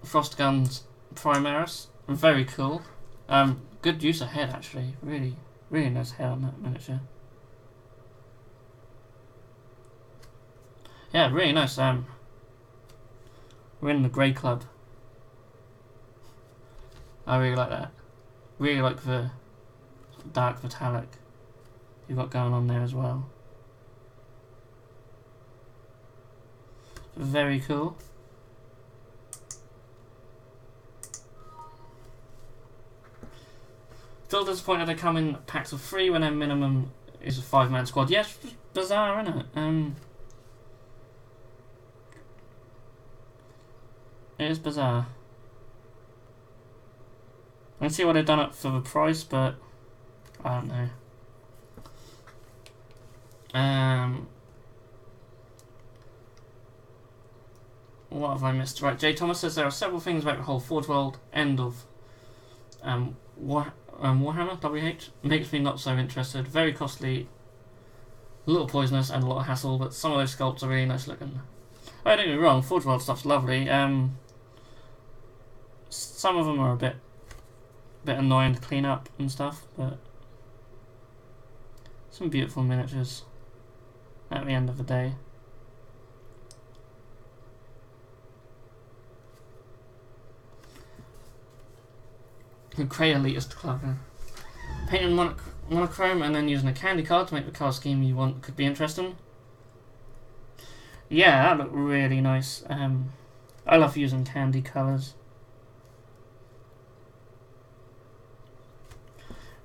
Frostgun's Primaris. Very cool. Good use of head actually. Really, really nice head on that miniature. Yeah, really nice. We're in the grey club. I really like that. Really like the dark metallic you've got going on there as well. Very cool. Still disappointed they come in packs of 3 when their minimum is a 5-man squad. Yes, yeah, bizarre, isn't it? It is bizarre. I can see why they've done it for the price, but I don't know. What have I missed? Right, Jay Thomas says there are several things about the whole Forge World end of Warhammer WH makes me not so interested. Very costly, a little poisonous, and a lot of hassle. But some of those sculpts are really nice looking. Oh, don't get me wrong, Forge World stuff's lovely. Some of them are a bit annoying to clean up and stuff, but some beautiful miniatures at the end of the day. Create elitist club. Painting monochrome and then using a candy card to make the card scheme you want could be interesting. Yeah, that looked really nice. I love using candy colours.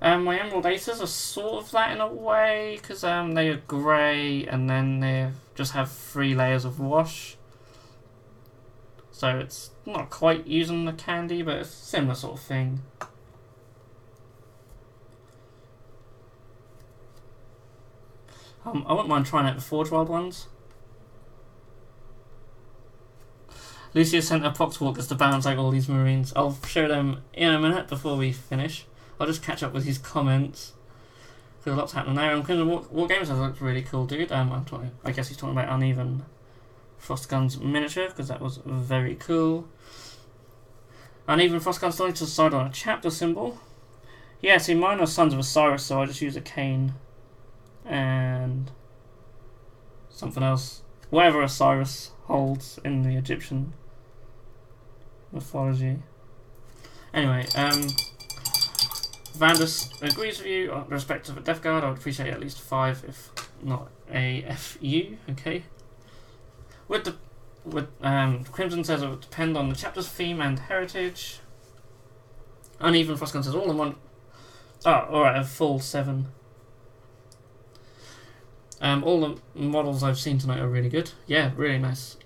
My Emerald Aces are sort of that in a way, because they are grey and then they just have 3 layers of wash. So it's not quite using the candy, but it's a similar sort of thing. I wouldn't mind trying out the Forge World ones. Lucia sent her Poxwalkers to balance out all these Marines. I'll show them in a minute before we finish. I'll just catch up with his comments. There's lots happening there. Crimson War Games has looked really cool, dude. I guess he's talking about Uneven Frostgun's miniature, because that was very cool. Uneven Frostgun starting to decide on a chapter symbol. Yeah, see, mine are Sons of Osiris, so I just use a cane and something else. Whatever Osiris holds in the Egyptian mythology. Anyway, Vandus agrees with you on respect to the Death Guard. I would appreciate at least 5, if not a FU. Okay. Crimson says it would depend on the chapter's theme and heritage. Uneven Frostgun says all in one. Oh, alright, a full 7. All the models I've seen tonight are really good. Yeah, really nice.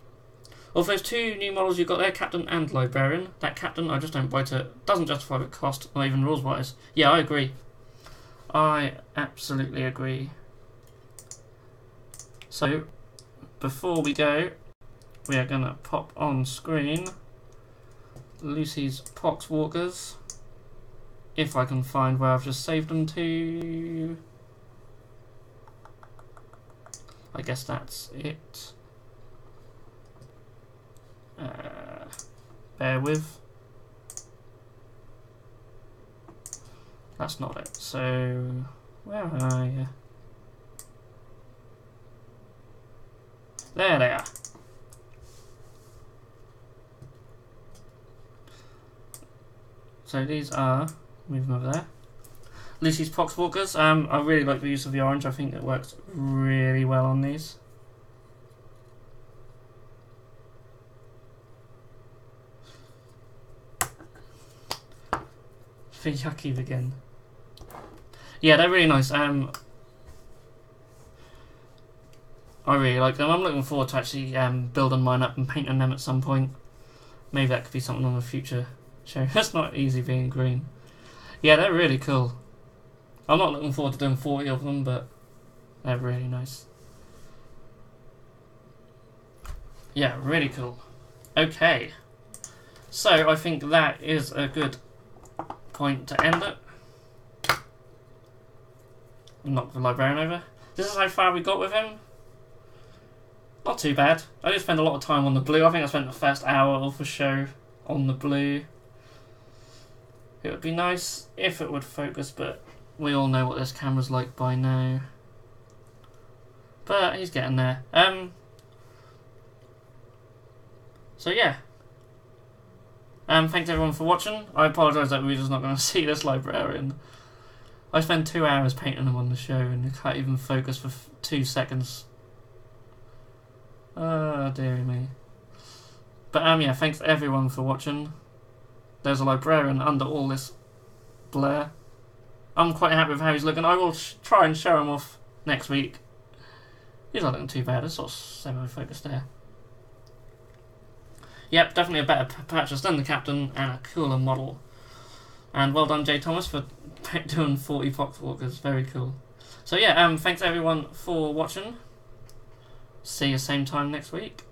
Of those 2 new models you got there, Captain and Librarian. That Captain, I just don't buy it. Doesn't justify the cost, or even rules-wise. Yeah, I agree. I absolutely agree. So, before we go, we are going to pop on screen Lucy's Poxwalkers. If I can find where I've just saved them to. I guess that's it. Bear with. That's not it. So, where are you? There they are. So these are, move them over there. Lucy's Poxwalkers. I really like the use of the orange. I think it works really well on these. For yucky again. Yeah, they're really nice. I really like them. I'm looking forward to actually building mine up and painting them at some point. Maybe that could be something on the future show. It's not easy being green. Yeah, they're really cool. I'm not looking forward to doing 40 of them, but they're really nice. Yeah, really cool. Okay. So, I think that is a good point to end it. Knock the Librarian over. This is how far we got with him. Not too bad. I did spend a lot of time on the blue. I think I spent the first hour of the show on the blue. It would be nice if it would focus, but we all know what this camera's like by now. But he's getting there. So yeah. Thanks everyone for watching. I apologise that we're just not going to see this Librarian. I spent 2 hours painting him on the show and I can't even focus for 2 seconds. Oh dearie me. But yeah, thanks everyone for watching. There's a Librarian under all this blur. I'm quite happy with how he's looking. I will try and show him off next week. He's not looking too bad. It's sort of semi-focused there. Yep, definitely a better purchase than the Captain and a cooler model. And well done, Jay Thomas, for doing 40 Poxwalkers. Very cool. So yeah, thanks everyone for watching. See you same time next week.